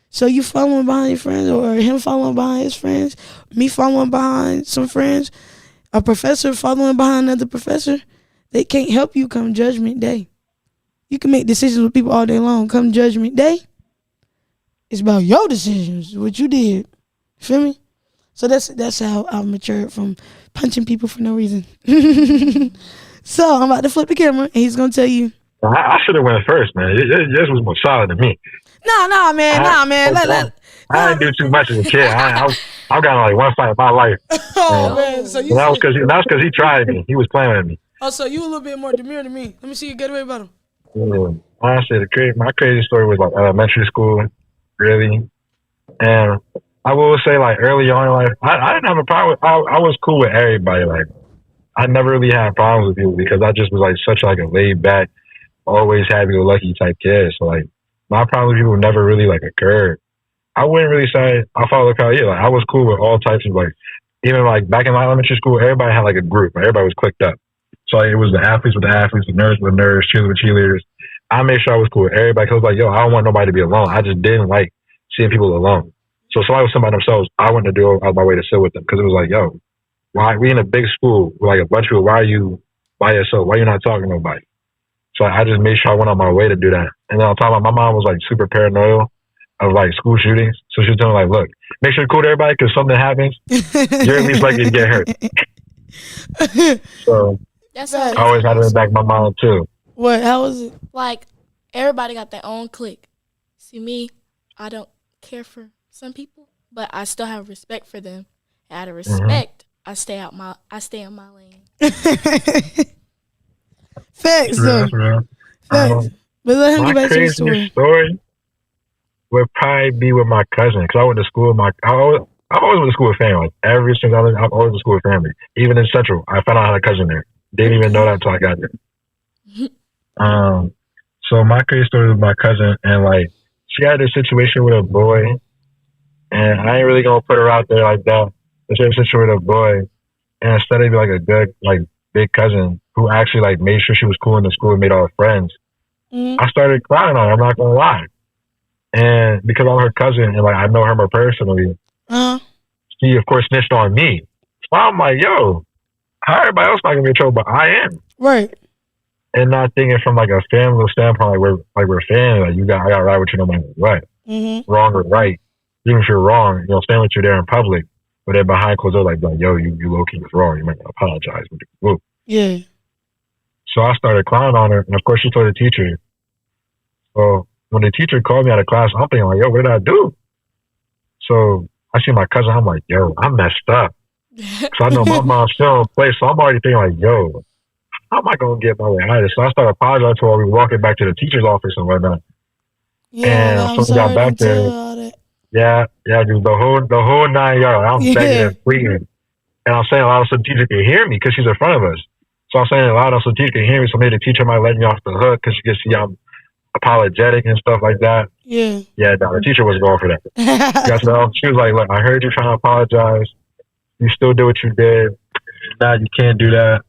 So you following behind your friends or him following behind his friends, me following behind some friends, a professor following behind another professor, they can't help you come judgment day. You can make decisions with people all day long. Come judgment day, it's about your decisions, what you did. Feel me? So that's how I've matured from punching people for no reason. So I'm about to flip the camera, and he's going to tell you I should have went first, man. This was more solid than me. Nah, man. I didn't do too much as a kid. I've gotten like one fight in my life. Man. So that was because he tried me. He was playing with me. Oh, so you a little bit more demure than me. Let me see you get away about him. Yeah. Honestly, my crazy story was like elementary school, really. And I will say, like, early on in life, I didn't have a problem with, I was cool with everybody. Like, I never really had problems with people because I just was like such like a laid back, always happy-go-lucky type kid. So like my problems with people never really like occurred. I wouldn't really say I follow the crowd. Yeah, like I was cool with all types of like, even like back in my elementary school, everybody had like a group. Everybody was clicked up. So like, it was the athletes with the athletes, the nerds with the nerds, cheerleaders with cheerleaders. I made sure I was cool with everybody because I was like, yo, I don't want nobody to be alone. I just didn't like seeing people alone. So if somebody was sitting by themselves, I went to do it out of my way to sit with them because it was like, yo, why we in a big school with like a bunch of people? Why are you by yourself? Why are you not talking to nobody? So I just made sure I went on my way to do that. And then on top of my mom was like super paranoid of like school shootings. So she was telling me like, look, make sure you're cool to everybody because something happens, you're at least likely to get hurt. So That's I always had it in the back of my mind too. What? How was it? Like, everybody got their own clique. See, me, I don't care for some people, but I still have respect for them. And out of respect, I stay in my lane. Facts, though. Facts. But let him get back to the story. Story would probably be with my cousin because I went to school with I've always went to school with family. Like every single other, I've always went to school with family. Even in Central, I found out I had a cousin there. Didn't even know that until I got there. So my crazy story with my cousin, and like she had this situation with a boy, and I ain't really gonna put her out there like that. But she had a situation with a boy, and instead of being like a good like big cousin who actually like made sure she was cool in the school and made all her friends, I started crying on her. I'm not gonna lie, and because I'm her cousin and like I know her more personally, she of course snitched on me. So I'm like, yo, how everybody else not gonna be in trouble, but I am. Right. And not thinking from like a family standpoint, like we're family. Like I got right with you no matter what, wrong or right. Even if you're wrong, stand with you there in public, but then behind closed doors, like yo, you low key was wrong. You might apologize with the group. Yeah. So I started clowning on her, and of course she told the teacher. So when the teacher called me out of class, I'm thinking like, yo, what did I do? So I see my cousin. I'm like, yo, I messed up. So I know my mom's still in place. So I'm already thinking like, yo, how am I gonna get my way out of this? So I started apologizing to her. We were walking back to the teacher's office and whatnot. Yeah, and so we got back there. Yeah, dude, the whole 9 yards. I'm begging and pleading, and I'm saying loud so the teacher can hear me because she's in front of us. So I'm saying it loud so the teacher can hear me. So maybe the teacher might let me off the hook because she can see I'm apologetic and stuff like that. Yeah. Yeah, no, the teacher wasn't going for that. She was like, look, I heard you trying to apologize. You still did what you did. Now you can't do that.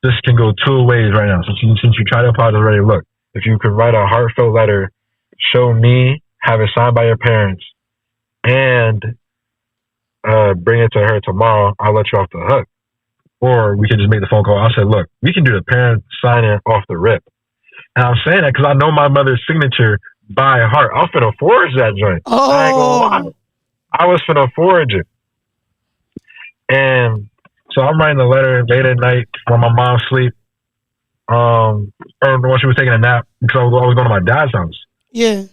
This can go two ways right now. Since you try to apologize already, look, if you could write a heartfelt letter, show me, have it signed by your parents, and bring it to her tomorrow, I'll let you off the hook. Or we can just make the phone call. I said, look, we can do the parent signing off the rip. And I'm saying that because I know my mother's signature by heart. I'm finna forge that joint. Oh. I ain't gonna lie. I was finna forge it. And so I'm writing the letter late at night when my mom sleep, or when she was taking a nap because I was going to my dad's house. Yeah.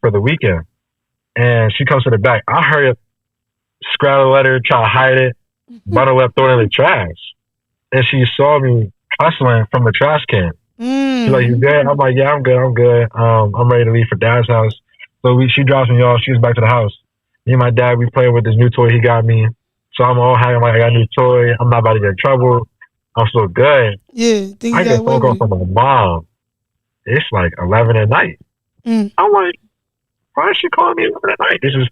For the weekend, and she comes to the back. I hurry up, scrap the letter, try to hide it, bundle up, throw it in the trash, and she saw me hustling from the trash can. She's like, "You good?" I'm like, "Yeah, I'm good. I'm ready to leave for dad's house." So she drops me off. She goes back to the house. Me and my dad, we playing with this new toy he got me. So I'm all happy. Like, I got a new toy. I'm not about to get in trouble. I'm so good. Yeah. I get a phone call from my mom. It's like 11 at night. I'm like, why is she calling me 11 at night? This is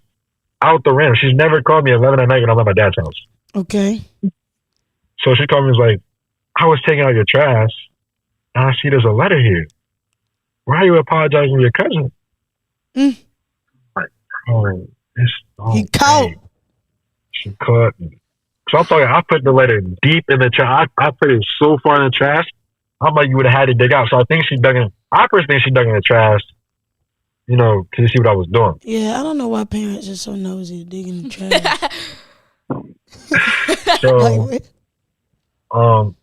out the random. She's never called me 11 at night when I'm at my dad's house. Okay. So she called me and was like, I was taking out your trash, and I see there's a letter here. Why are you apologizing to your cousin? Like, oh, he caught. She caught me. So I'm talking, I put the letter deep in the trash. I put it so far in the trash, I'm like, you would have had to dig out. So I think I personally think she dug in the trash, to see what I was doing. Yeah, I don't know why parents are so nosy to dig in the trash. So No,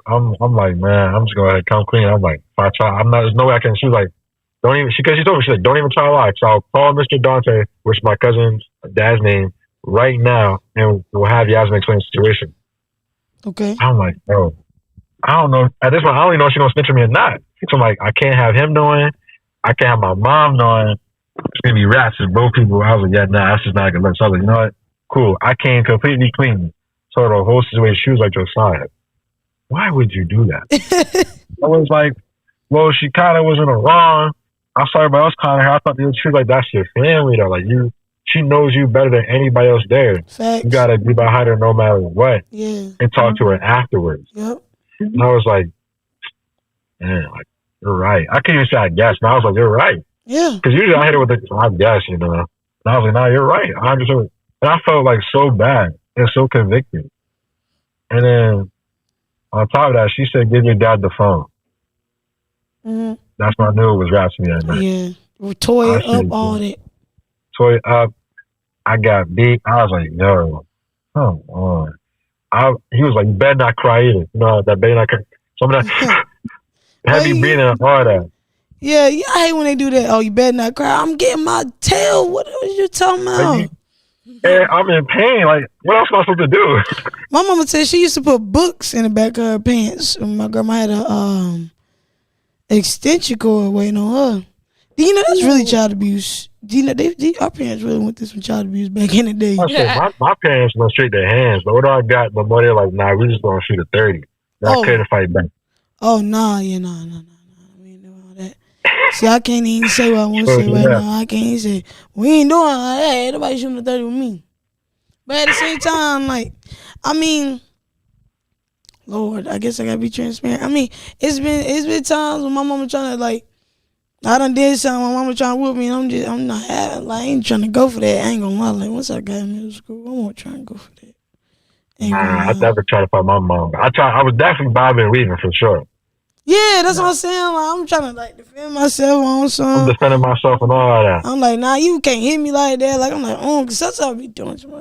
I'm like, man, I'm just gonna come clean. I'm like, if I try, there's no way I can. She was like, don't even, because she told me, she's like, don't even try to lie. So I'll call Mr. Dante, which is my cousin's dad's name, right now, and we'll have Yasmin explain the situation. Okay. I'm like, bro, I don't know. At this point, I don't even know if she's gonna snitch on me or not. So I'm like, I can't have him knowing. I can't have my mom knowing. It's gonna be rats with both people. I was like, yeah, nah, that's just not a good look. So I was like, you know what? Cool. I came completely clean. So the whole situation, she was like, Josiah, why would you do that? I was like, well, she kind of was in the wrong. I saw everybody else calling her. I thought she was like, that's your family though. Like she knows you better than anybody else there. Facts. You gotta be behind her no matter what. Yeah. And talk to her afterwards. Yep. And I was like, man, like, you're right. I can't even say I guess, but I was like, you're right. Yeah. Because usually I hit it with I guess, you know. And I was like, nah, you're right. 100%. And I felt like so bad and so convicted. And then on top of that, she said, give your dad the phone. Mm-hmm. That's when I knew it was rats me that night. Yeah. Toy up all that. Toy up. I got beat. I was like, no, come on. He was like, you better not cry either. No, that better not cry. So I'm not heavy breathing and all that. Yeah, I hate when they do that. Oh, you better not cry. I'm getting my tail. What are you talking about? And I'm in pain. Like, what else am I supposed to do? My mama said she used to put books in the back of her pants. My grandma had a extension cord waiting on her. Do you know that's really child abuse? Do you know our parents really went through some child abuse back in the day? My parents went straight their hands, but what I got, my mother like, nah, we just gonna shoot a 30. I couldn't fight back. Oh, nah, yeah, nah. We ain't doing all that. See, I can't even say what I want to say right now. I can't even say, we ain't doing all that. Ain't nobody shooting a 30 with me. But at the same time, like, I mean, Lord, I guess I gotta be transparent. I mean, it's been times when my mama trying to, like, I done did something, my mama trying to whoop me, and I'm not having, like, I ain't trying to go for that. I ain't gonna lie. Like, once I got in middle school, I won't try to go for that. I never tried to fight my mom. I was definitely bobbing and weaving for sure. Yeah, that's what I'm saying. Like, I'm trying to, like, defend myself on something. I'm defending myself and all that. I'm like, nah, you can't hit me like that. Like, I'm like, because that's how I be doing. You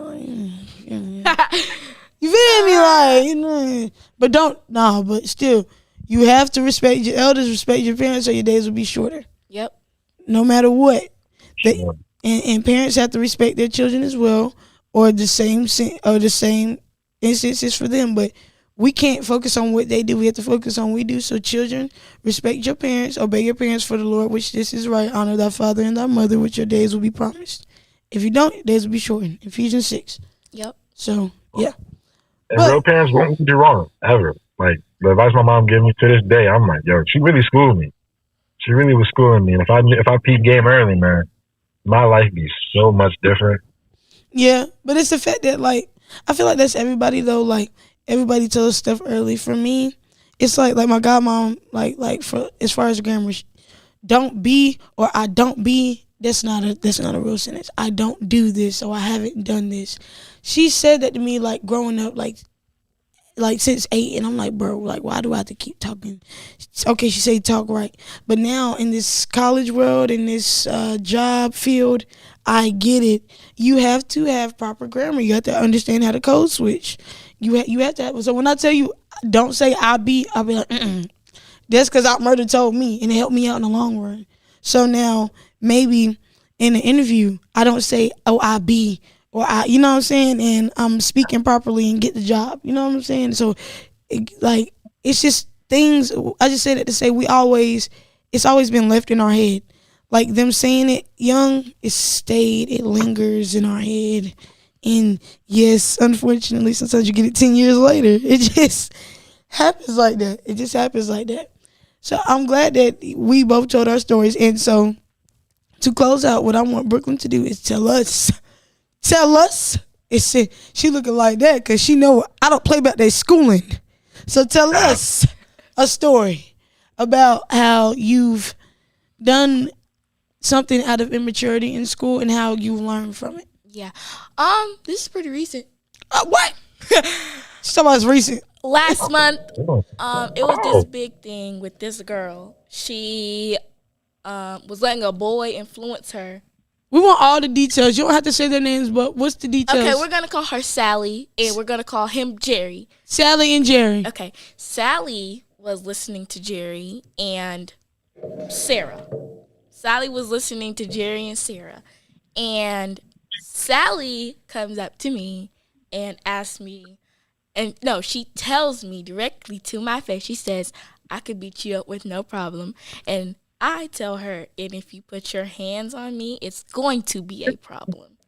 feel me? Like, you know. But still, you have to respect your elders, respect your parents, or your days will be shorter. Yep. No matter what. Sure. And parents have to respect their children as well, or the same instances for them. But we can't focus on what they do. We have to focus on what we do. So children, respect your parents, obey your parents for the Lord, which this is right. Honor thy father and thy mother, which your days will be promised. If you don't, days will be shortened. Ephesians 6. Yep. So, yeah. And real parents won't do wrong, ever. Like, the advice my mom gave me to this day, I'm like, yo, she really schooled me. She really was schooling me. And if I peep game early, man, my life be so much different. Yeah, but it's the fact that, like, I feel like that's everybody, though. Like, everybody tells stuff early. For me, it's like my godmom, like for as far as grammar, don't be or I don't be. That's not a real sentence. I don't do this or I haven't done this. She said that to me, like, growing up, like since 8, and I'm like, bro, like, why do I have to keep talking? Okay, she said talk right, but now in this college world, in this job field, I get it. You have to have proper grammar. You have to understand how to code switch. You have to have. So when I tell you, don't say I'll be like, that's because Aunt Murder told me, and it helped me out in the long run. So now maybe in an interview, I don't say, oh, I be, or I, you know what I'm saying, and I'm speaking properly and get the job. You know what I'm saying? So, it's just things. I just say that to say it's always been left in our head. Like them saying it young, it lingers in our head. And yes, unfortunately, sometimes you get it 10 years later. It just happens like that. So I'm glad that we both told our stories. And so to close out, what I want Brooklyn to do is tell us. She looking like that because she know I don't play about their schooling. So tell us a story about how you've done something out of immaturity in school and how you learned from it. Yeah. This is pretty recent. What? She's talking about it's recent. Last month, it was this big thing with this girl. She was letting a boy influence her We want all the details. You don't have to say their names, but what's the details? Okay, we're going to call her Sally, and we're going to call him Jerry. Sally and Jerry. Okay, Sally was listening to Jerry and Sarah. Sally was listening to Jerry and Sarah. And Sally comes up to me and asks me, she tells me directly to my face. She says, I could beat you up with no problem. And I tell her, and if you put your hands on me, it's going to be a problem.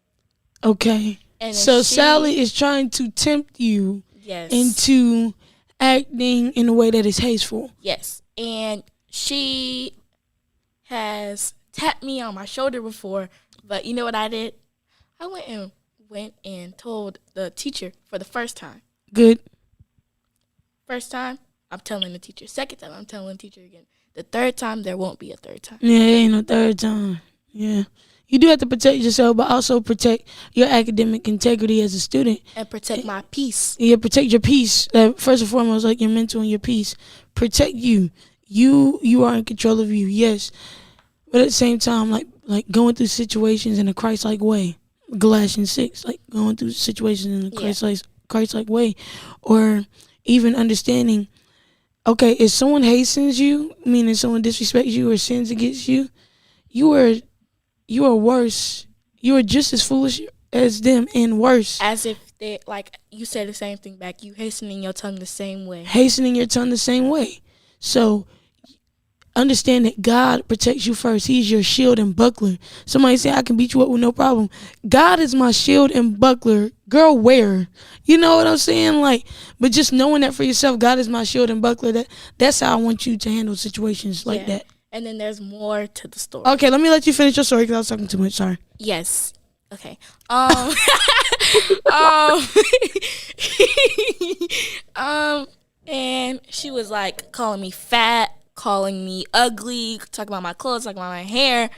Okay. And so Sally is trying to tempt you into acting in a way that is hateful. Yes. And she has tapped me on my shoulder before, but you know what I did? I went and told the teacher for the first time. Good. First time, I'm telling the teacher. Second time, I'm telling the teacher again. The third time, there won't be a third time. Yeah, ain't no third time. Yeah. You do have to protect yourself, but also protect your academic integrity as a student. And protect my peace. Yeah, protect your peace. First and foremost, like your mental and your peace. Protect you. You are in control of you, yes. But at the same time, like going through situations in a Christ-like way. Galatians 6, like going through situations in a Christ-like way. Or even understanding, okay, if someone hastens you, meaning someone disrespects you or sins against you, you are worse. You are just as foolish as them and worse. As if they, like you said the same thing back. You hastening your tongue the same way. Hastening your tongue the same way. So understand that God protects you first. He's your shield and buckler. Somebody say, I can beat you up with no problem. God is my shield and buckler. Girl, where? You know what I'm saying? Like, but just knowing that for yourself, God is my shield and buckler. That's how I want you to handle situations like that. And then there's more to the story. Okay, let me let you finish your story because I was talking too much. Sorry. Yes. Okay. And she was like calling me fat, calling me ugly, talking about my clothes, talking about my hair,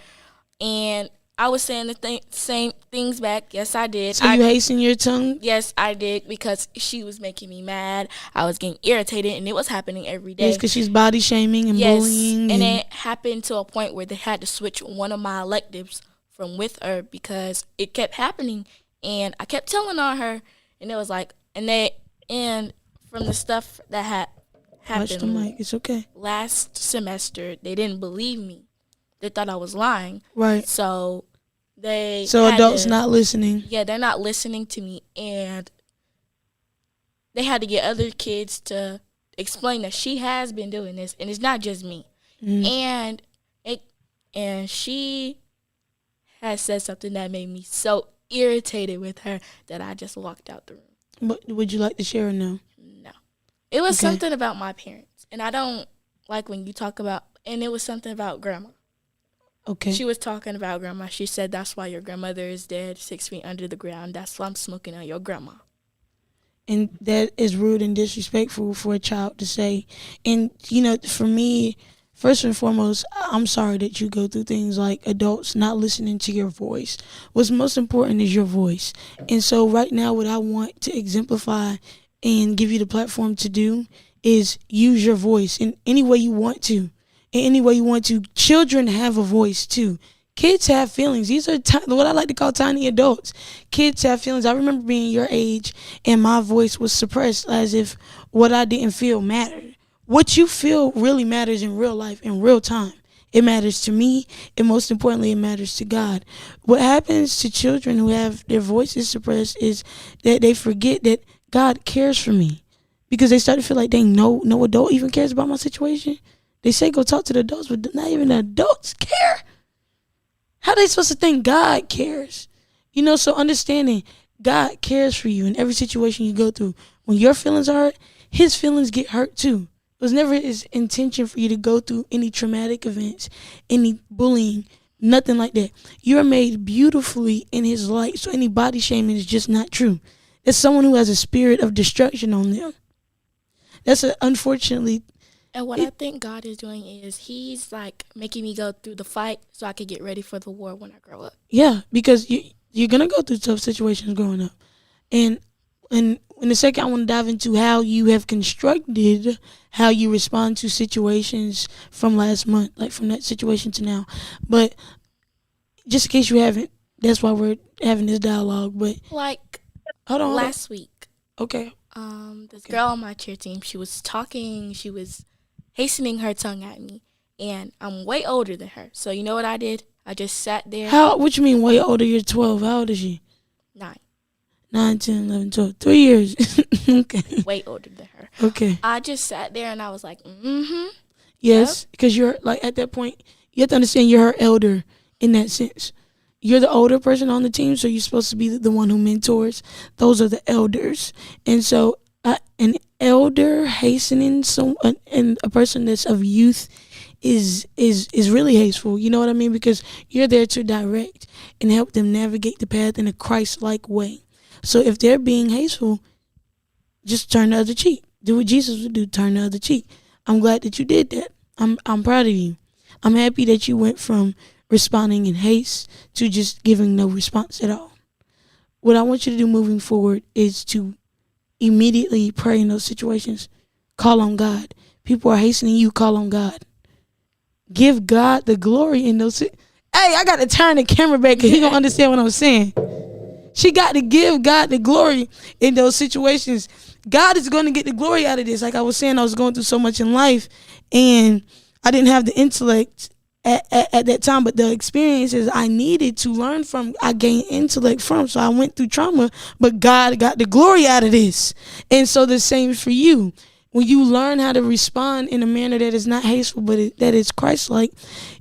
and I was saying the same things back. Yes, I did. So you hastened your tongue? Yes, I did, because she was making me mad. I was getting irritated, and it was happening every day. Yes, because she's body shaming and bullying. And it happened to a point where they had to switch one of my electives from with her because it kept happening, and I kept telling on her, and it was like, and from the stuff that had happened. Watch the mic. It's okay. Last semester, they didn't believe me. They thought I was lying. Right. So adults not listening. Yeah, they're not listening to me, and they had to get other kids to explain that she has been doing this, and it's not just me. Mm. And she has said something that made me so irritated with her that I just walked out the room. But would you like to share or no? No. It was something about my parents, and I don't like when you talk about, and it was something about grandma. Okay. She was talking about grandma. She said, that's why your grandmother is dead 6 feet under the ground. That's why I'm smoking on your grandma. And that is rude and disrespectful for a child to say. And, for me, first and foremost, I'm sorry that you go through things like adults not listening to your voice. What's most important is your voice. And so right now, what I want to exemplify and give you the platform to do is use your voice in any way you want to. In any way you want to. Children have a voice too. Kids have feelings. These are what I like to call tiny adults. Kids have feelings. I remember being your age and my voice was suppressed as if what I didn't feel mattered. What you feel really matters in real life, in real time. It matters to me, and most importantly, it matters to God. What happens to children who have their voices suppressed is that they forget that God cares for me, because they start to feel like no adult even cares about my situation. They say go talk to the adults, but not even the adults care. How are they supposed to think God cares? So understanding God cares for you in every situation you go through. When your feelings are hurt, his feelings get hurt too. It was never his intention for you to go through any traumatic events, any bullying, nothing like that. You're made beautifully in his light, so any body shaming is just not true. It's someone who has a spirit of destruction on them. That's unfortunately. And what I think God is doing is he's like making me go through the fight so I could get ready for the war when I grow up. Yeah, because you're going to go through tough situations growing up. And in a second, I want to dive into how you have constructed how you respond to situations from last month, like from that situation to now. But just in case you haven't that's why we're having this dialogue. But Like hold on. last week, Okay. this girl on my cheer team, she was hastening her tongue at me, and I'm way older than her. So you know what I did? I just sat there. What you mean way older? You're 12. How old is she? 9. 9, 10, 11, 12. 3 years. Okay. Way older than her. Okay. I just sat there and I was like, mm-hmm. Yes, because you're like at that point, you have to understand you're her elder in that sense. You're the older person on the team, so you're supposed to be the one who mentors. Those are the elders, and so an elder hastening and a person that's of youth is really hasteful. You know what I mean? Because you're there to direct and help them navigate the path in a Christ-like way. So if they're being hasteful, just turn the other cheek. Do what Jesus would do. Turn the other cheek. I'm glad that you did that. I'm proud of you. I'm happy that you went from responding in haste to just giving no response at all. What I want you to do moving forward is to immediately pray in those situations. Call on God. People are hastening you. Call on God. Give God the glory in those. Hey, I got to turn the camera back because he don't understand what I'm saying. She got to give God the glory in those situations. God is going to get the glory out of this. Like I was saying, I was going through so much in life, and I didn't have the intellect at that time, but the experiences I needed to learn from, I gained intellect from. So I went through trauma, but God got the glory out of this. And so the same for you. When you learn how to respond in a manner that is not hasteful, but that is Christ-like,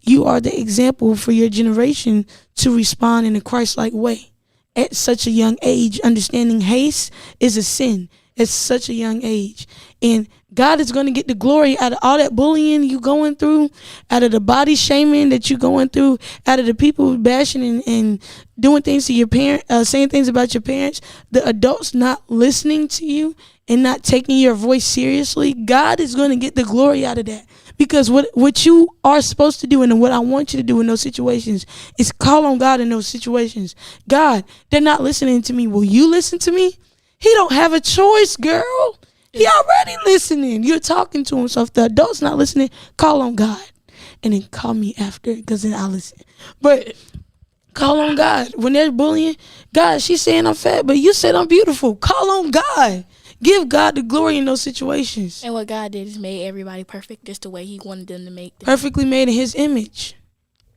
you are the example for your generation to respond in a Christ-like way. At such a young age, understanding haste is a sin at such a young age. And God is going to get the glory out of all that bullying you going through, out of the body shaming that you going through, out of the people bashing and doing things to your parents, saying things about your parents, the adults not listening to you and not taking your voice seriously. God is going to get the glory out of that. Because what you are supposed to do and what I want you to do in those situations is call on God in those situations. God, they're not listening to me. Will you listen to me? He don't have a choice, girl. He already listening. You're talking to him. So if the adult's not listening, call on God. And then call me after, because then I'll listen. But call on God. When they're bullying, God, she's saying I'm fat, but you said I'm beautiful. Call on God. Give God the glory in those situations. And what God did is made everybody perfect just the way he wanted them to make them. Perfectly made in his image.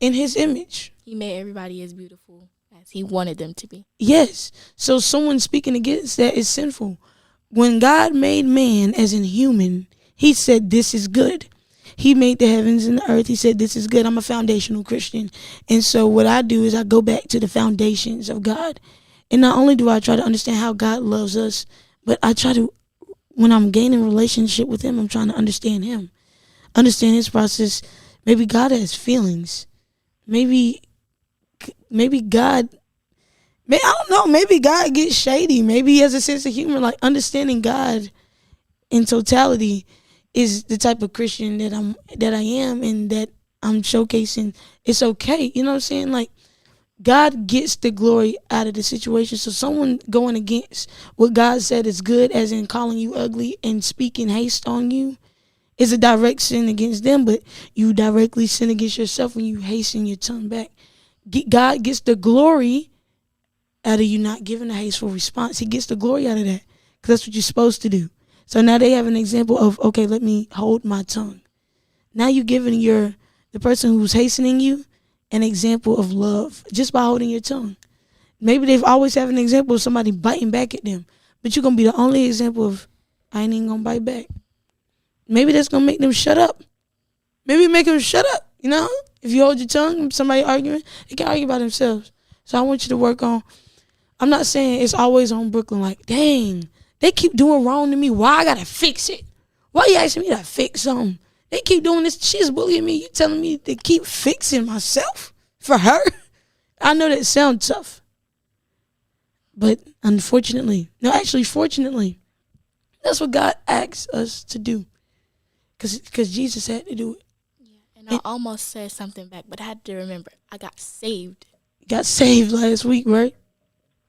In his image. He made everybody as beautiful as he wanted them to be. Yes. So someone speaking against that is sinful. When God made man as in human, he said this is good. He made the heavens and the earth. He said this is good. I'm a foundational Christian. And so what I do is I go back to the foundations of God. And not only do I try to understand how God loves us, but I try to, when I'm gaining a relationship with him, I'm trying to understand him. Understand his process. Maybe God has feelings. Maybe God, I don't know. Maybe God gets shady. Maybe he has a sense of humor. Like understanding God in totality is the type of Christian that I am and that I'm showcasing. It's okay. You know what I'm saying? Like God gets the glory out of the situation. So someone going against what God said is good, as in calling you ugly and speaking haste on you, is a direct sin against them, but you directly sin against yourself when you hasten your tongue back. God gets the glory out of you not giving a hasteful response. He gets the glory out of that because that's what you're supposed to do. So now they have an example of, okay, let me hold my tongue. Now you're giving the person who's hastening you an example of love just by holding your tongue. Maybe they've always had an example of somebody biting back at them, but you're going to be the only example of, I ain't even going to bite back. Maybe that's going to make them shut up. Maybe make them shut up, you know? If you hold your tongue, somebody arguing, they can argue by themselves. So I want you to work on, I'm not saying it's always on Brooklyn, like, dang, they keep doing wrong to me. Why I got to fix it? Why you asking me to fix something? They keep doing this. She's bullying me. You telling me to keep fixing myself for her? I know that sounds tough. But fortunately, that's what God asks us to do. Because Jesus had to do it. Yeah, and I almost said something back, but I had to remember. I got saved. Got saved last week, right?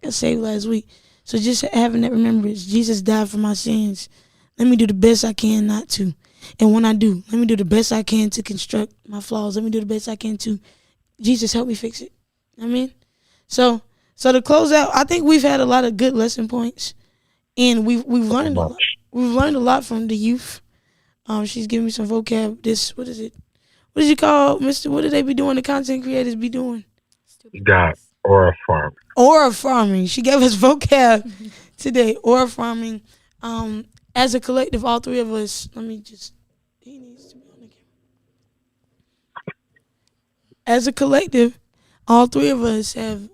Got saved last week. So just having that remembrance, Jesus died for my sins. Let me do the best I can not to. And when I do, let me do the best I can to construct my flaws. Let me do the best I can to, Jesus, help me fix it. I mean, So to close out, I think we've had a lot of good lesson points, and we've learned a lot. We've learned a lot from the youth. She's giving me some vocab. What is it? What did you call, Mister? What did they be doing? The content creators be doing? You got aura farming. Aura farming. She gave us vocab today. Aura farming. As a collective, all three of us. He needs to be on the camera. As a collective, all three of us have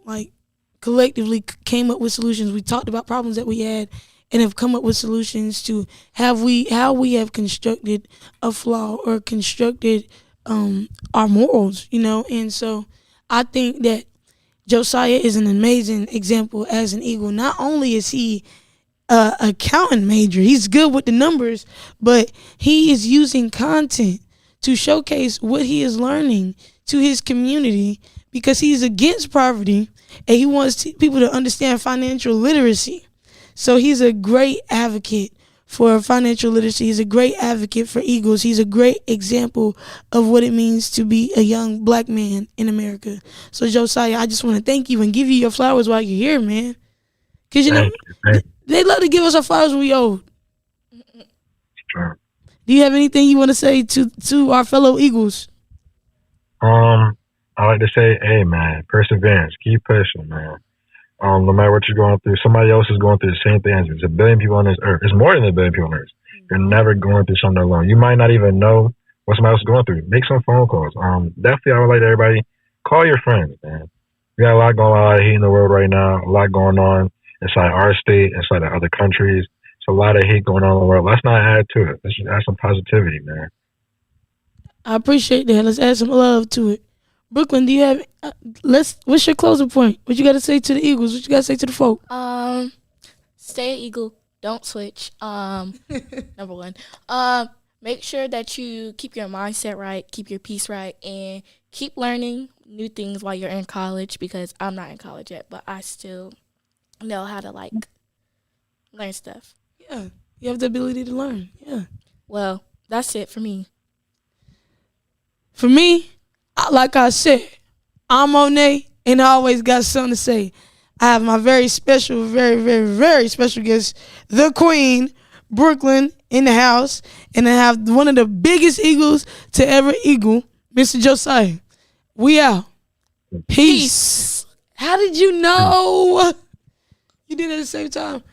collectively came up with solutions. We talked about problems that we had and have come up with solutions to how we have constructed a flaw or constructed our morals, And so I think that Josiah is an amazing example as an Eagle. Not only is he an accounting major, he's good with the numbers, but he is using content to showcase what he is learning to his community because he's against poverty and he wants people to understand financial literacy. So he's a great advocate for financial literacy. He's a great advocate for Eagles. He's a great example of what it means to be a young black man in America. So Josiah, I just want to thank you and give you your flowers while you're here, man. Because they love to give us our flowers when we old. Sure. Do you have anything you want to say to our fellow Eagles? I like to say, hey man, perseverance, keep pushing, man. No matter what you're going through, somebody else is going through the same thing as you. There's a billion people on this earth. It's more than a billion people on earth. You're never going through something alone. You might not even know what somebody else is going through. Make some phone calls. Definitely, I would like everybody, call your friends, man. We got a lot going on here in the world right now. A lot going on inside our state, inside the other countries. It's a lot of hate going on in the world. Let's not add to it. Let's just add some positivity, man. I appreciate that. Let's add some love to it. Brooklyn, do you have? What's your closing point? What you got to say to the Eagles? What you got to say to the folk? Stay an Eagle. Don't switch. Number one. Make sure that you keep your mindset right, keep your peace right, and keep learning new things while you're in college. Because I'm not in college yet, but I still know how to learn stuff. Yeah, you have the ability to learn. Yeah. Well, that's it for me. For me, like I said, I'm Monet, and I always got something to say. I have my very special, very, very, very special guest, the Queen, Brooklyn, in the house. And I have one of the biggest Eagles to ever Eagle, Mr. Josiah. We out. Peace. How did you know? You did it at the same time.